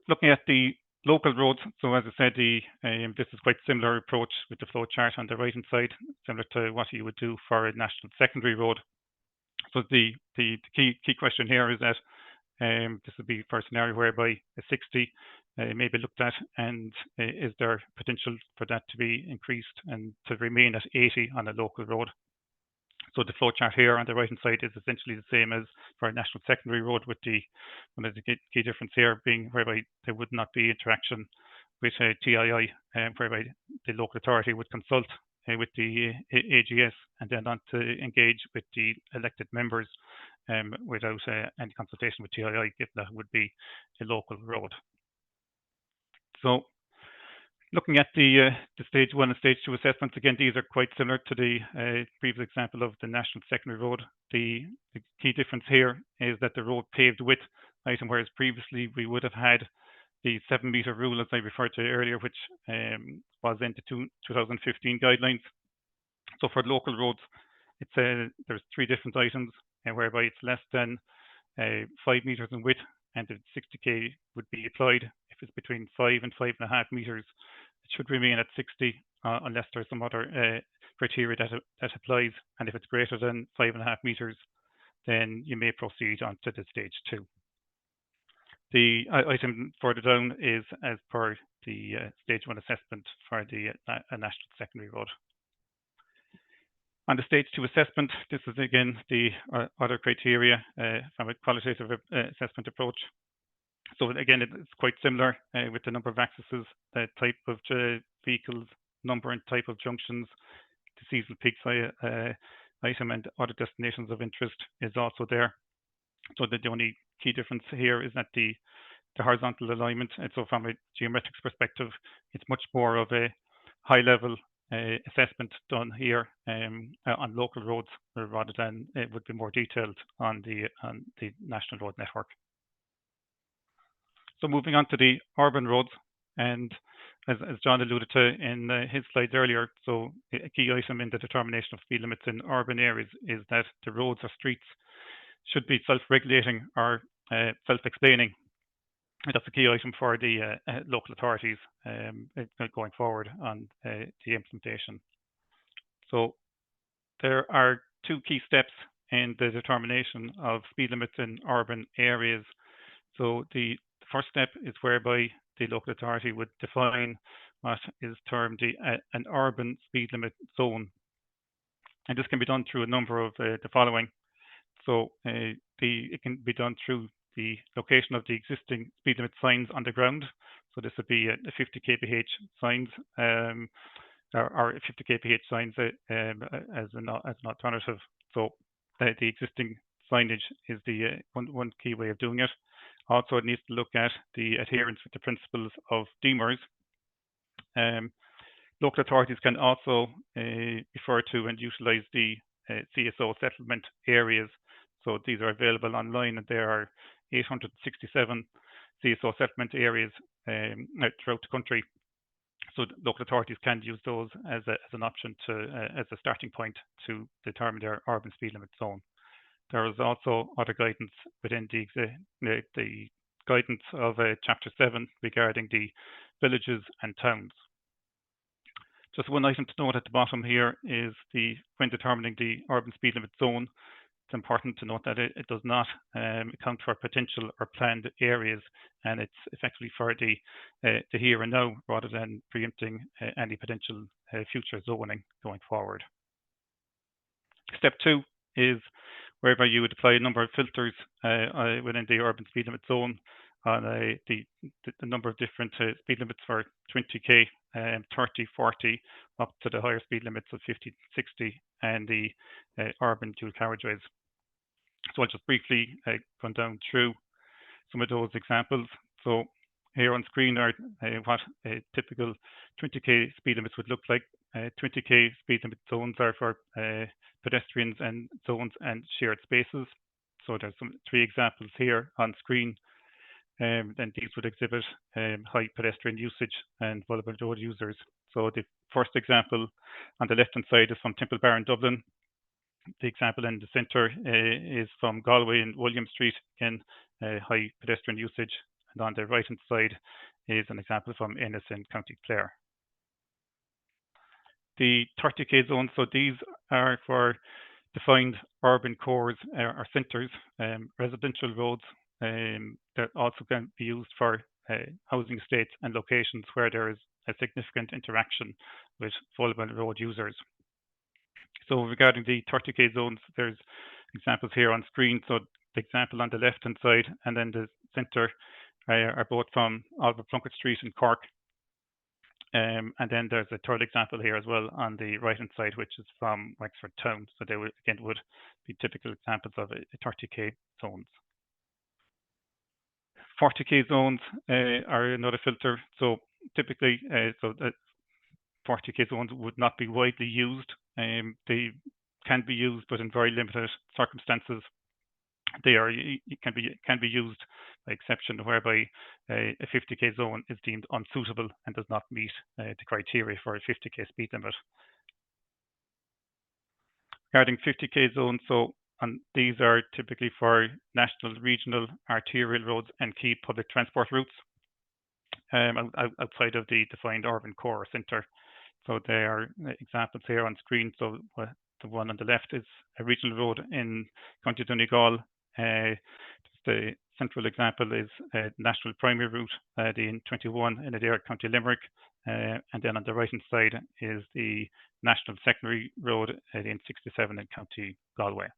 looking at the local roads, so as I said, this is quite similar approach with the flow chart on the right-hand side, similar to what you would do for a national secondary road. So the key question here is that this would be for a scenario whereby a 60 may be looked at, and is there potential for that to be increased and to remain at 80 on a local road? So the flow chart here on the right hand side is essentially the same as for a national secondary road, with one of the key difference here being whereby there would not be interaction with a TII, whereby the local authority would consult with the AGS and then on to engage with the elected members without any consultation with TII, if that would be a local road. So looking at the stage 1 and stage 2 assessments, again, these are quite similar to the previous example of the national secondary road. The key difference here is that the road paved width item, whereas previously we would have had the 7-meter rule, as I referred to earlier, which was in the 2015 guidelines. So for local roads, there's 3 different items, whereby it's less than 5 meters in width, and the 60k would be applied. If it's between 5 and 5.5 meters, it should remain at 60 unless there's some other criteria that applies. And if it's greater than 5.5 meters, then you may proceed on to the stage 2. The item further down is as per the stage 1 assessment for the national secondary road. On the stage 2 assessment, this is again the other criteria from a qualitative assessment approach. So again, it's quite similar with the number of accesses, the type of vehicles, number and type of junctions, the seasonal peaks item, and other destinations of interest is also there. So the only key difference here is that the horizontal alignment, and so from a geometrics perspective, it's much more of a high level assessment done here on local roads, rather than it would be more detailed on the national road network. So moving on to the urban roads, and as John alluded to in his slides earlier, so a key item in the determination of speed limits in urban areas is that the roads or streets should be self-regulating or self-explaining. That's a key item for the local authorities going forward on the implementation. So there are 2 key steps in the determination of speed limits in urban areas. So the first step is whereby the local authority would define what is termed an urban speed limit zone. And this can be done through a number of the following. So it can be done through the location of the existing speed limit signs on the ground. So this would be a 50 kph signs or 50 kph signs as an alternative. So the existing signage is the one key way of doing it. Also, it needs to look at the adherence with the principles of DMERS. Local authorities can also refer to and utilize the CSO settlement areas. So these are available online, and there are 867 CSO settlement areas throughout the country. So local authorities can use those as an option as a starting point to determine their urban speed limit zone. There is also other guidance within the guidance of Chapter 7 regarding the villages and towns. Just one item to note at the bottom here is when determining the urban speed limit zone, it's important to note that it does not account for potential or planned areas, and it's effectively for the here and now rather than preempting any potential future zoning going forward. Step 2 is whereby you would apply a number of filters within the urban speed limit zone on the number of different speed limits for 20k, 30, 40, up to the higher speed limits of 50, 60 and the urban dual carriageways. So I'll just briefly run down through some of those examples. So here on screen are what typical 20k speed limits would look like. 20k speed limit zones are for pedestrians and zones and shared spaces. So there's three examples here on screen. And these would exhibit high pedestrian usage and vulnerable road users. So the first example on the left-hand side is from Temple Bar in Dublin. The example in the centre is from Galway and William Street, again, high pedestrian usage. And on the right-hand side is an example from Ennis in County Clare. The 30k zones, so these are for defined urban cores or centres, residential roads that also can be used for housing estates and locations where there is a significant interaction with vulnerable road users. So regarding the 30k zones, there's examples here on screen. So the example on the left-hand side and then the centre are both from Oliver Plunkett Street in Cork. And then there's a third example here as well on the right-hand side, which is from Wexford Town. So they would be typical examples of a 30k zones. 40k zones are another filter. So typically, the 40k zones would not be widely used. They can be used, but in very limited circumstances. Can be used by exception, whereby a 50k zone is deemed unsuitable and does not meet the criteria for a 50k speed limit. Regarding 50k zones, these are typically for national, regional, arterial roads and key public transport routes outside of the defined urban core or centre. So there are examples here on screen. So the one on the left is a regional road in County Donegal. The central example is a national primary route, the N21 in Adair, County Limerick. And then on the right-hand side is the national secondary road, the N67 in County Galway.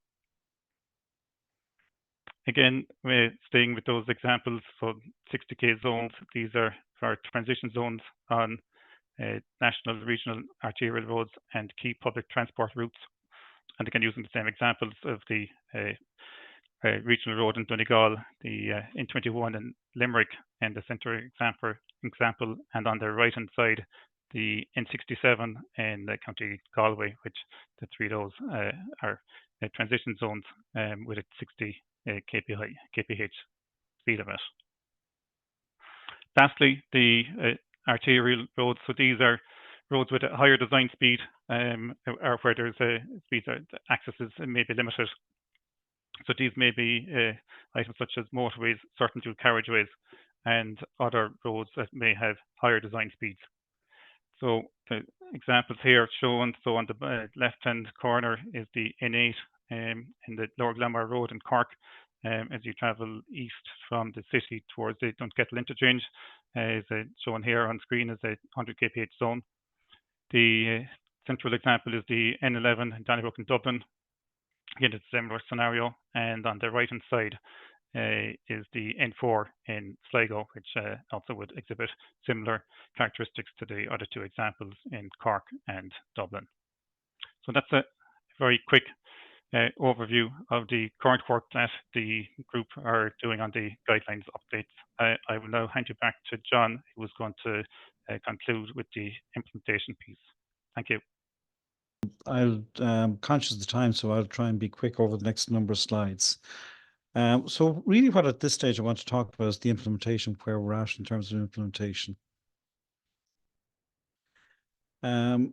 Again, we're staying with those examples. So 60k zones, these are for transition zones on national, regional, arterial roads and key public transport routes. And again, using the same examples of the regional road in Donegal, the N21 in Limerick, and the centre example, and on the right-hand side, the N67 in County Galway, which the three of those are transition zones with a 60 kph speed limit. Lastly, the arterial roads. So these are roads with a higher design speed, or where there's a speed access is maybe limited. So these may be items such as motorways, certain dual carriageways, and other roads that may have higher design speeds. So the examples here shown. So on the left-hand corner is the N8 in the Lower Glanmire Road in Cork. As you travel east from the city towards the Dunkettle interchange, is shown here on screen as a 100 kph zone. The central example is the N11 in Donnybrook in Dublin. Again, it's a similar scenario. And on the right-hand side is the N4 in Sligo, which also would exhibit similar characteristics to the other two examples in Cork and Dublin. So that's a very quick overview of the current work that the group are doing on the guidelines updates. I will now hand you back to John, who is going to conclude with the implementation piece. Thank you. I'm conscious of the time, so I'll try and be quick over the next number of slides. So really what at this stage I want to talk about is the implementation, where we're at in terms of implementation. The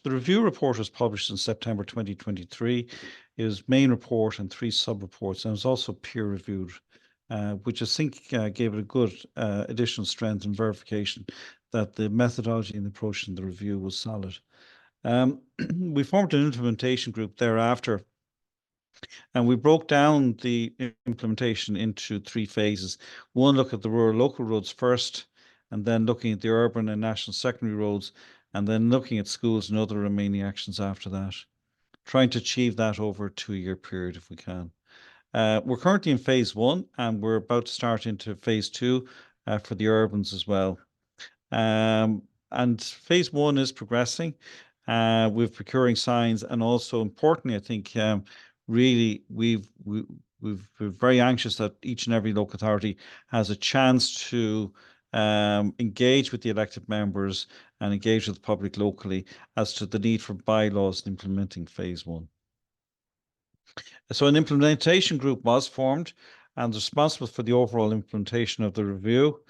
review report was published in September 2023. It was main report and 3 sub-reports, and it was also peer reviewed, which I think gave it a good additional strength and verification that the methodology and approach in the review was solid. We formed an implementation group thereafter, and we broke down the implementation into 3 phases. One, look at the rural local roads first, and then looking at the urban and national secondary roads, and then looking at schools and other remaining actions after that, trying to achieve that over a 2-year period if we can. We're currently in phase 1, and we're about to start into phase 2 for the urbans as well. And phase one is progressing with procuring signs, and also importantly, I think really we're very anxious that each and every local authority has a chance to engage with the elected members and engage with the public locally as to the need for bylaws implementing phase one. So an implementation group was formed and responsible for the overall implementation of the review.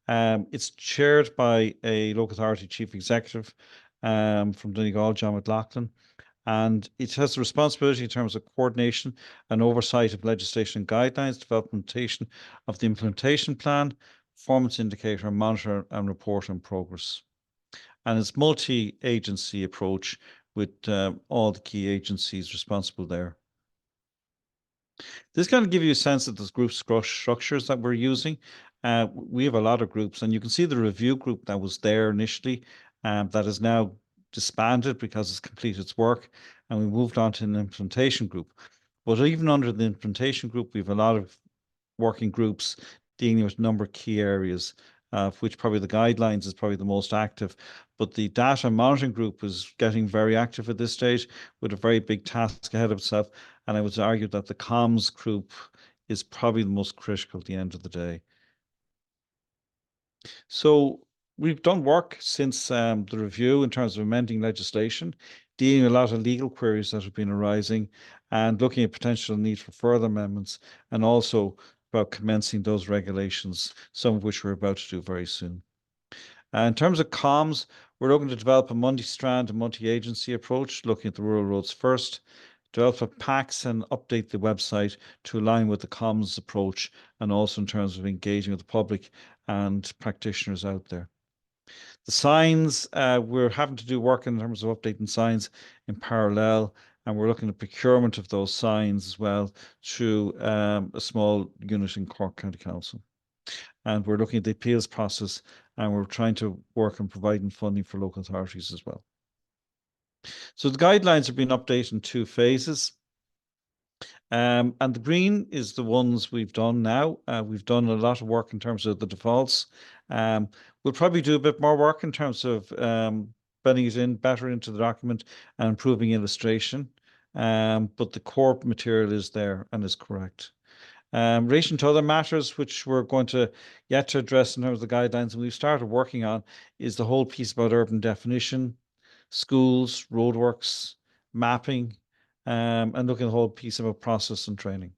It's chaired by a local authority chief executive from Donegal, John McLaughlin, and it has the responsibility in terms of coordination and oversight of legislation and guidelines, developmentation of the implementation plan, performance indicator, monitor and report on progress. And it's multi-agency approach with all the key agencies responsible there. This kind of give you a sense of the group structures that we're using. We have a lot of groups, and you can see the review group that was there initially that is now disbanded because it's completed its work, and we moved on to an implementation group. But even under the implementation group, we have a lot of working groups dealing with a number of key areas, of which probably the guidelines is probably the most active. But the data monitoring group is getting very active at this stage with a very big task ahead of itself. And I would argue that the comms group is probably the most critical at the end of the day. So we've done work since the review in terms of amending legislation, dealing with a lot of legal queries that have been arising, and looking at potential need for further amendments, and also about commencing those regulations, some of which we're about to do very soon. In terms of comms, we're looking to develop a multi-strand and multi-agency approach, looking at the rural roads first, develop packs and update the website to align with the comms approach, and also in terms of engaging with the public and practitioners out there. The signs, we're having to do work in terms of updating signs in parallel, and we're looking at procurement of those signs as well through a small unit in Cork County Council. And we're looking at the appeals process, and we're trying to work on providing funding for local authorities as well. So the guidelines have been updated in 2 phases. And the green is the ones we've done now. We've done a lot of work in terms of the defaults. We'll probably do a bit more work in terms of bedding it in better into the document and improving illustration. But the core material is there and is correct. In relation to other matters which we're going to yet to address in terms of the guidelines, and we've started working on, is the whole piece about urban definition, schools, roadworks, mapping, and looking at the whole piece about process and training.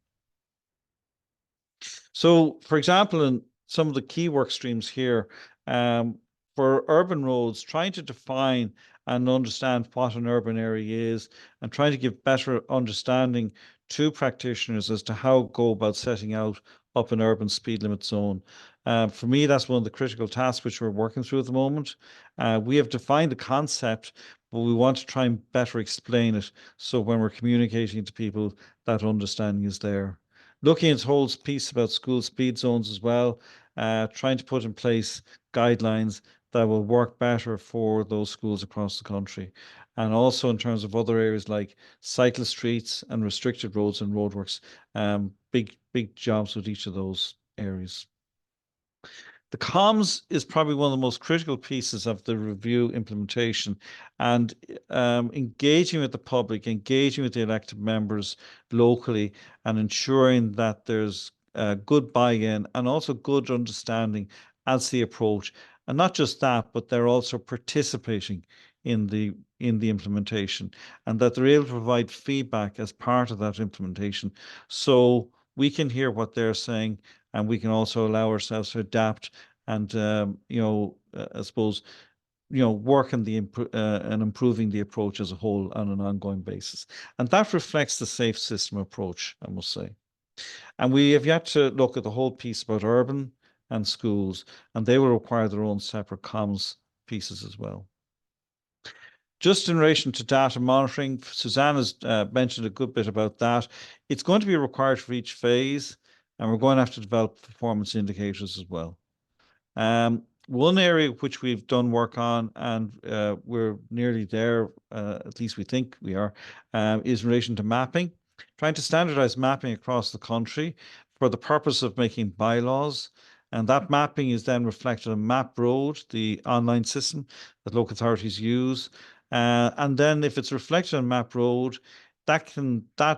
So, for example, in some of the key work streams here, for urban roads, trying to define and understand what an urban area is, and trying to give better understanding to practitioners as to how to go about setting out up an urban speed limit zone. For me, that's one of the critical tasks which we're working through at the moment. We have defined the concept, but we want to try and better explain it, so when we're communicating to people, that understanding is there. Looking at the whole piece about school speed zones as well, trying to put in place guidelines that will work better for those schools across the country. And also in terms of other areas like cyclist streets and restricted roads and roadworks, big jobs with each of those areas. The comms is probably one of the most critical pieces of the review implementation, and engaging with the public, engaging with the elected members locally, and ensuring that there's good buy-in and also good understanding as the approach. And not just that, but they're also participating in the implementation, and that they're able to provide feedback as part of that implementation, so we can hear what they're saying, and we can also allow ourselves to adapt and I suppose work on the and improving the approach as a whole on an ongoing basis. And that reflects the safe system approach, I must say. And we have yet to look at the whole piece about urban and schools, and they will require their own separate comms pieces as well. Just in relation to data monitoring, Suzanne has mentioned a good bit about that. It's going to be required for each phase, and we're going to have to develop performance indicators as well. One area which we've done work on, and we're nearly there, at least we think we are, is in relation to mapping, trying to standardize mapping across the country for the purpose of making bylaws. And that mapping is then reflected on Map Road, the online system that local authorities use. And then if it's reflected on Map Road, that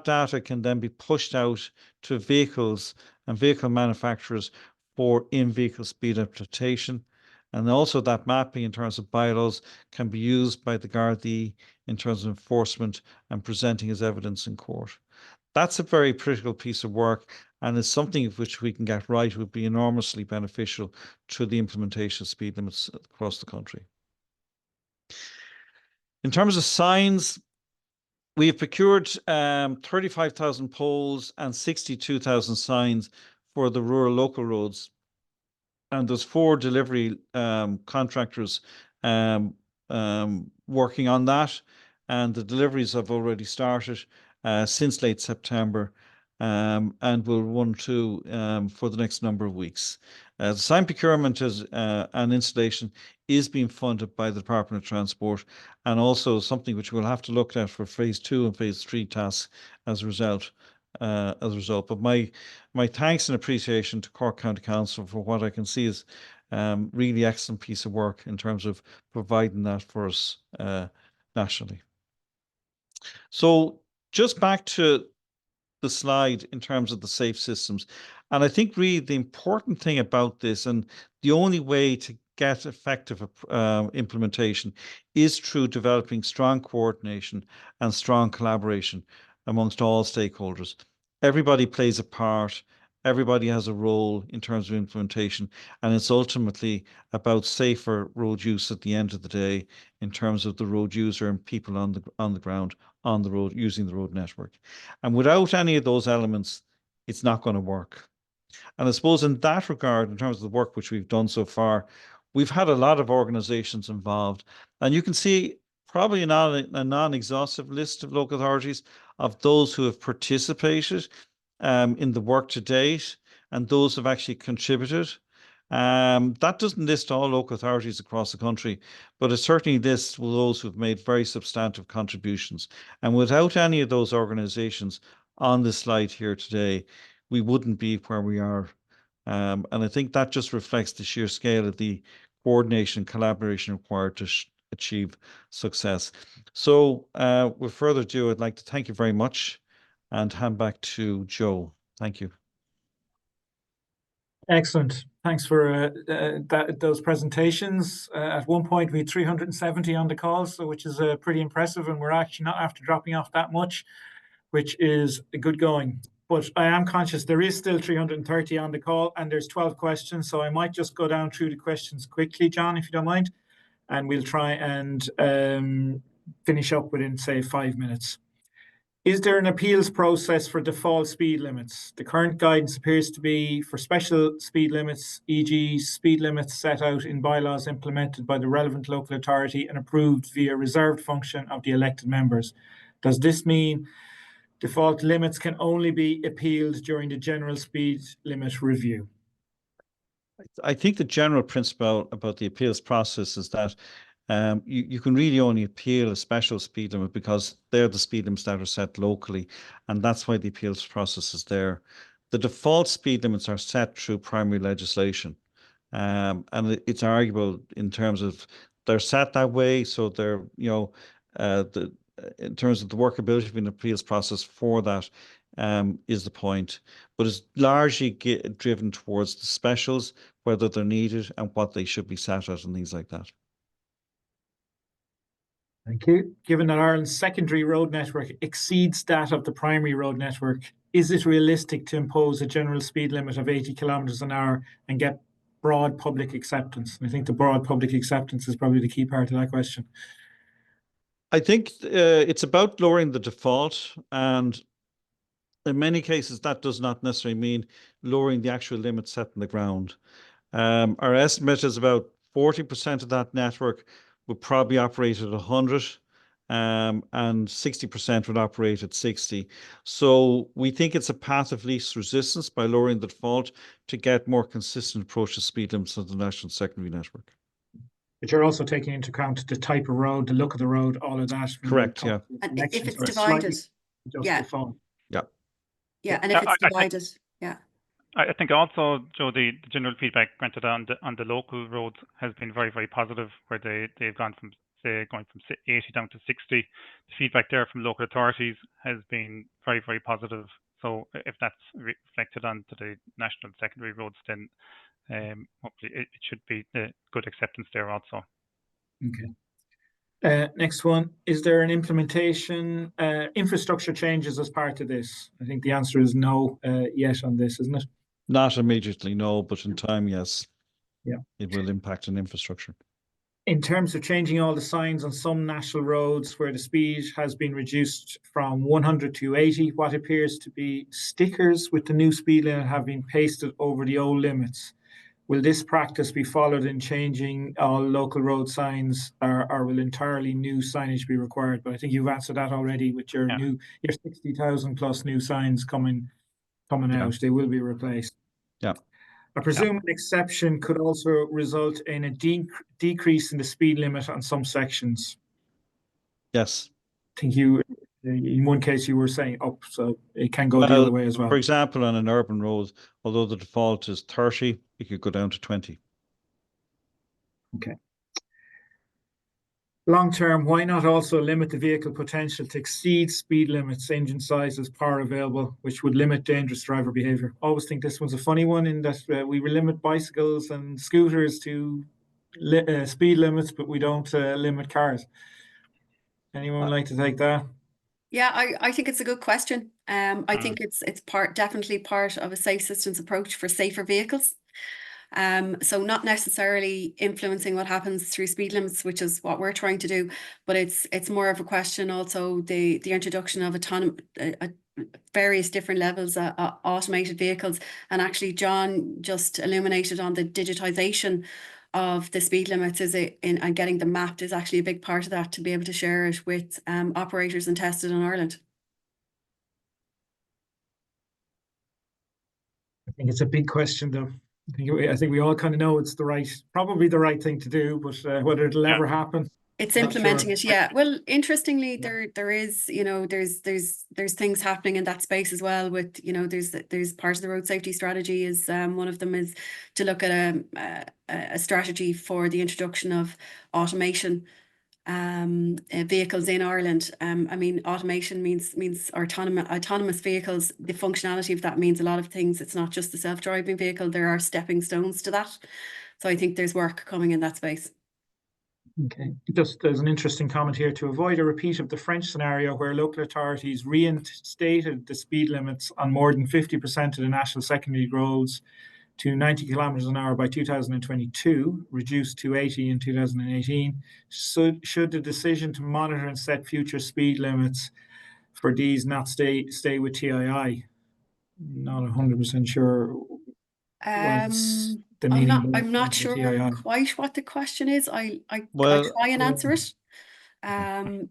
data can then be pushed out to vehicles and vehicle manufacturers for in-vehicle speed implementation. And also that mapping in terms of bylaws can be used by the Gardaí in terms of enforcement and presenting as evidence in court. That's a very critical piece of work, and is something which we can get right would be enormously beneficial to the implementation of speed limits across the country. In terms of signs, we have procured 35,000 poles and 62,000 signs for the rural local roads. And there's 4 delivery contractors working on that. And the deliveries have already started since late September and will run for the next number of weeks. The sign procurement and installation is being funded by the Department of Transport, and also something which we'll have to look at for phase 2 and phase 3 tasks as a result. But my thanks and appreciation to Cork County Council for what I can see is really excellent piece of work in terms of providing that for us nationally. So just back to the slide in terms of the safe systems. And I think really the important thing about this, and the only way to get effective implementation, is through developing strong coordination and strong collaboration amongst all stakeholders. Everybody plays a part, everybody has a role in terms of implementation, and it's ultimately about safer road use at the end of the day in terms of the road user and people on the ground, on the road, using the road network. And without any of those elements, it's not going to work. And I suppose in that regard, in terms of the work which we've done so far, we've had a lot of organizations involved. And you can see probably not a non-exhaustive list of local authorities of those who have participated in the work to date and those who have actually contributed. That doesn't list all local authorities across the country, but it certainly lists those who've made very substantive contributions. And without any of those organizations on this slide here today, we wouldn't be where we are. And I think that just reflects the sheer scale of the coordination and collaboration required to achieve success. So with further ado, I'd like to thank you very much and hand back to Joe. Thank you. Excellent. Thanks for those presentations. At one point, we had 370 on the call, so which is pretty impressive, and we're actually not after dropping off that much, which is good going. But I am conscious there is still 330 on the call, and there's 12 questions, so I might just go down through the questions quickly, John, if you don't mind, and we'll try and finish up within, say, 5 minutes. Is there an appeals process for default speed limits? The current guidance appears to be for special speed limits, e.g. speed limits set out in bylaws implemented by the relevant local authority and approved via reserved function of the elected members. Does this mean default limits can only be appealed during the general speed limit review? I think the general principle about the appeals process is that you can really only appeal a special speed limit because they're the speed limits that are set locally, and that's why the appeals process is there. The default speed limits are set through primary legislation, and it's arguable in terms of they're set that way, so they're, you know, in terms of the workability of an appeals process for that is the point. But it's largely driven towards the specials, whether they're needed and what they should be set at and things like that. Thank you. Given that Ireland's secondary road network exceeds that of the primary road network, is it realistic to impose a general speed limit of 80 kilometres an hour and get broad public acceptance? And I think the broad public acceptance is probably the key part of that question. I think it's about lowering the default, and in many cases that does not necessarily mean lowering the actual limit set in the ground. Our estimate is about 40% of that network would probably operate at 100, and 60% would operate at 60. So we think it's a path of least resistance by lowering the default to get more consistent approach to speed limits on the national secondary network. But you're also taking into account the type of road, the look of the road, all of that. Correct, yeah. And if it's divided, yeah. The phone. Yeah. Yeah, and if it's divided, yeah. I think also, Joe, the general feedback granted on the local roads has been very, very positive, where they've gone from, say, going from 80 down to 60. The feedback there from local authorities has been very, very positive. So if that's reflected onto the national secondary roads, then hopefully it should be good acceptance there also. Okay. Next one, is there an implementation infrastructure changes as part of this? I think the answer is no yet on this, isn't it? Not immediately, no, but in time, yes. Yeah. It will impact on infrastructure. In terms of changing all the signs on some national roads where the speed has been reduced from 100 to 80, what appears to be stickers with the new speed limit have been pasted over the old limits. Will this practice be followed in changing all local road signs, or will entirely new signage be required? But I think you've answered that already with your your 60,000 plus new signs coming out. They will be replaced. Yeah. I presume an exception could also result in a decrease in the speed limit on some sections. Yes. I think in one case you were saying up, so it can go the other way as well. For example, on an urban road, although the default is 30, it could go down to 20. Okay. Long term, why not also limit the vehicle potential to exceed speed limits, engine sizes, power available, which would limit dangerous driver behavior? I always think this one's a funny one in that we limit bicycles and scooters to speed limits, but we don't limit cars. Anyone like to take that? Yeah, I think it's a good question. I think it's definitely part of a safe systems approach for safer vehicles. So not necessarily influencing what happens through speed limits, which is what we're trying to do, but it's more of a question also the introduction of various different levels of automated vehicles. And actually, John just illuminated on the digitization of the speed limits and getting them mapped is actually a big part of that, to be able to share it with operators and test it in Ireland. I think it's a big question, though. I think we all kind of know it's probably the right thing to do, but whether it'll ever happen, it's implementing it. Yeah. Well, interestingly, there is, there's things happening in that space as well. With there's part of the road safety strategy is one of them is to look at a strategy for the introduction of automation vehicles in Ireland. I mean, automation means autonomous vehicles. The functionality of that means a lot of things. It's not just the self-driving vehicle. There are stepping stones to that. So I think there's work coming in that space. Okay. There's an interesting comment here. To avoid a repeat of the French scenario where local authorities reinstated the speed limits on more than 50% of the national secondary roads to 90 kilometers an hour by 2022, reduced to 80 in 2018. So should the decision to monitor and set future speed limits for these not stay with TII? Not 100% sure what's the meaning. I'm not sure quite what the question is. I'll try and answer it.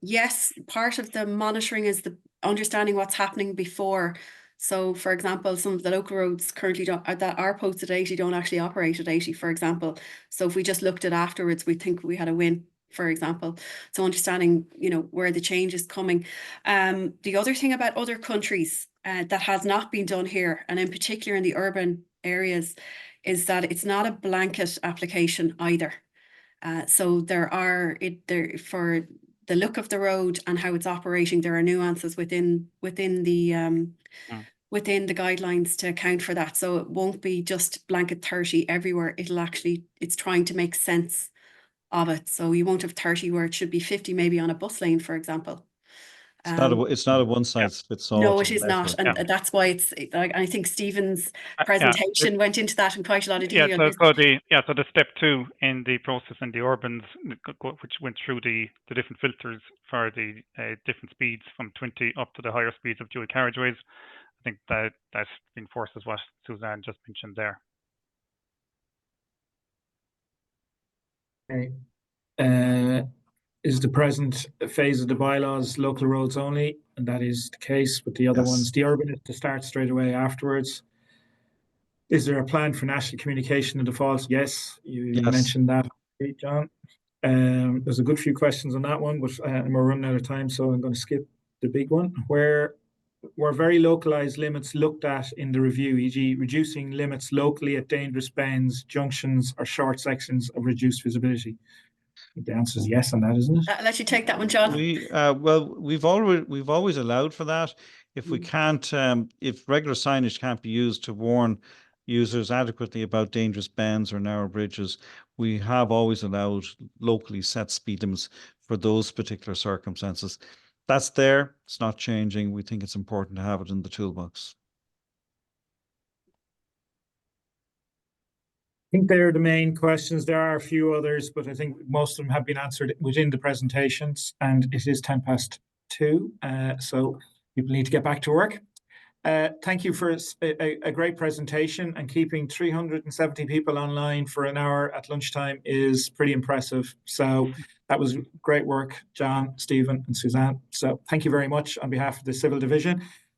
Yes, part of the monitoring is the understanding what's happening before. So, for example, some of the local roads currently that are posted at 80 don't actually operate at 80, for example. So if we just looked at afterwards, we think we had a win, for example. So understanding, where the change is coming. The other thing about other countries that has not been done here, and in particular in the urban areas, is that it's not a blanket application either. So for the look of the road and how it's operating, there are nuances within the guidelines to account for that. So it won't be just blanket 30 everywhere. It's trying to make sense of it. So you won't have 30 where it should be 50 maybe on a bus lane, for example. It's not a one size fits all. No, it is not, and that's why I think Stephen's presentation went into that in quite a lot of detail. So the step 2 in the process in the urbans, which went through the different filters for the different speeds from 20 up to the higher speeds of dual carriageways. I think that reinforces what Suzanne just mentioned there. Okay. Is the present phase of the bylaws local roads only? And that is the case, but the other ones, the urban is to start straight away afterwards. Is there a plan for national communication and defaults? Yes, you mentioned that, John. There's a good few questions on that one, but we're running out of time, so I'm going to skip the big one. Where were very localized limits looked at in the review, e.g. reducing limits locally at dangerous bends, junctions, or short sections of reduced visibility? I think the answer is yes on that, isn't it? I'll let you take that one, John. Well, we've always allowed for that. If we can't, if regular signage can't be used to warn users adequately about dangerous bends or narrow bridges, we have always allowed locally set speed limits for those particular circumstances. That's there. It's not changing. We think it's important to have it in the toolbox. I think they're the main questions. There are a few others, but I think most of them have been answered within the presentations, and it is 2:10, so people need to get back to work. Thank you for a great presentation, and keeping 370 people online for an hour at lunchtime is pretty impressive. So that was great work, John, Stephen, and Suzanne. So thank you very much on behalf of the Civil Division.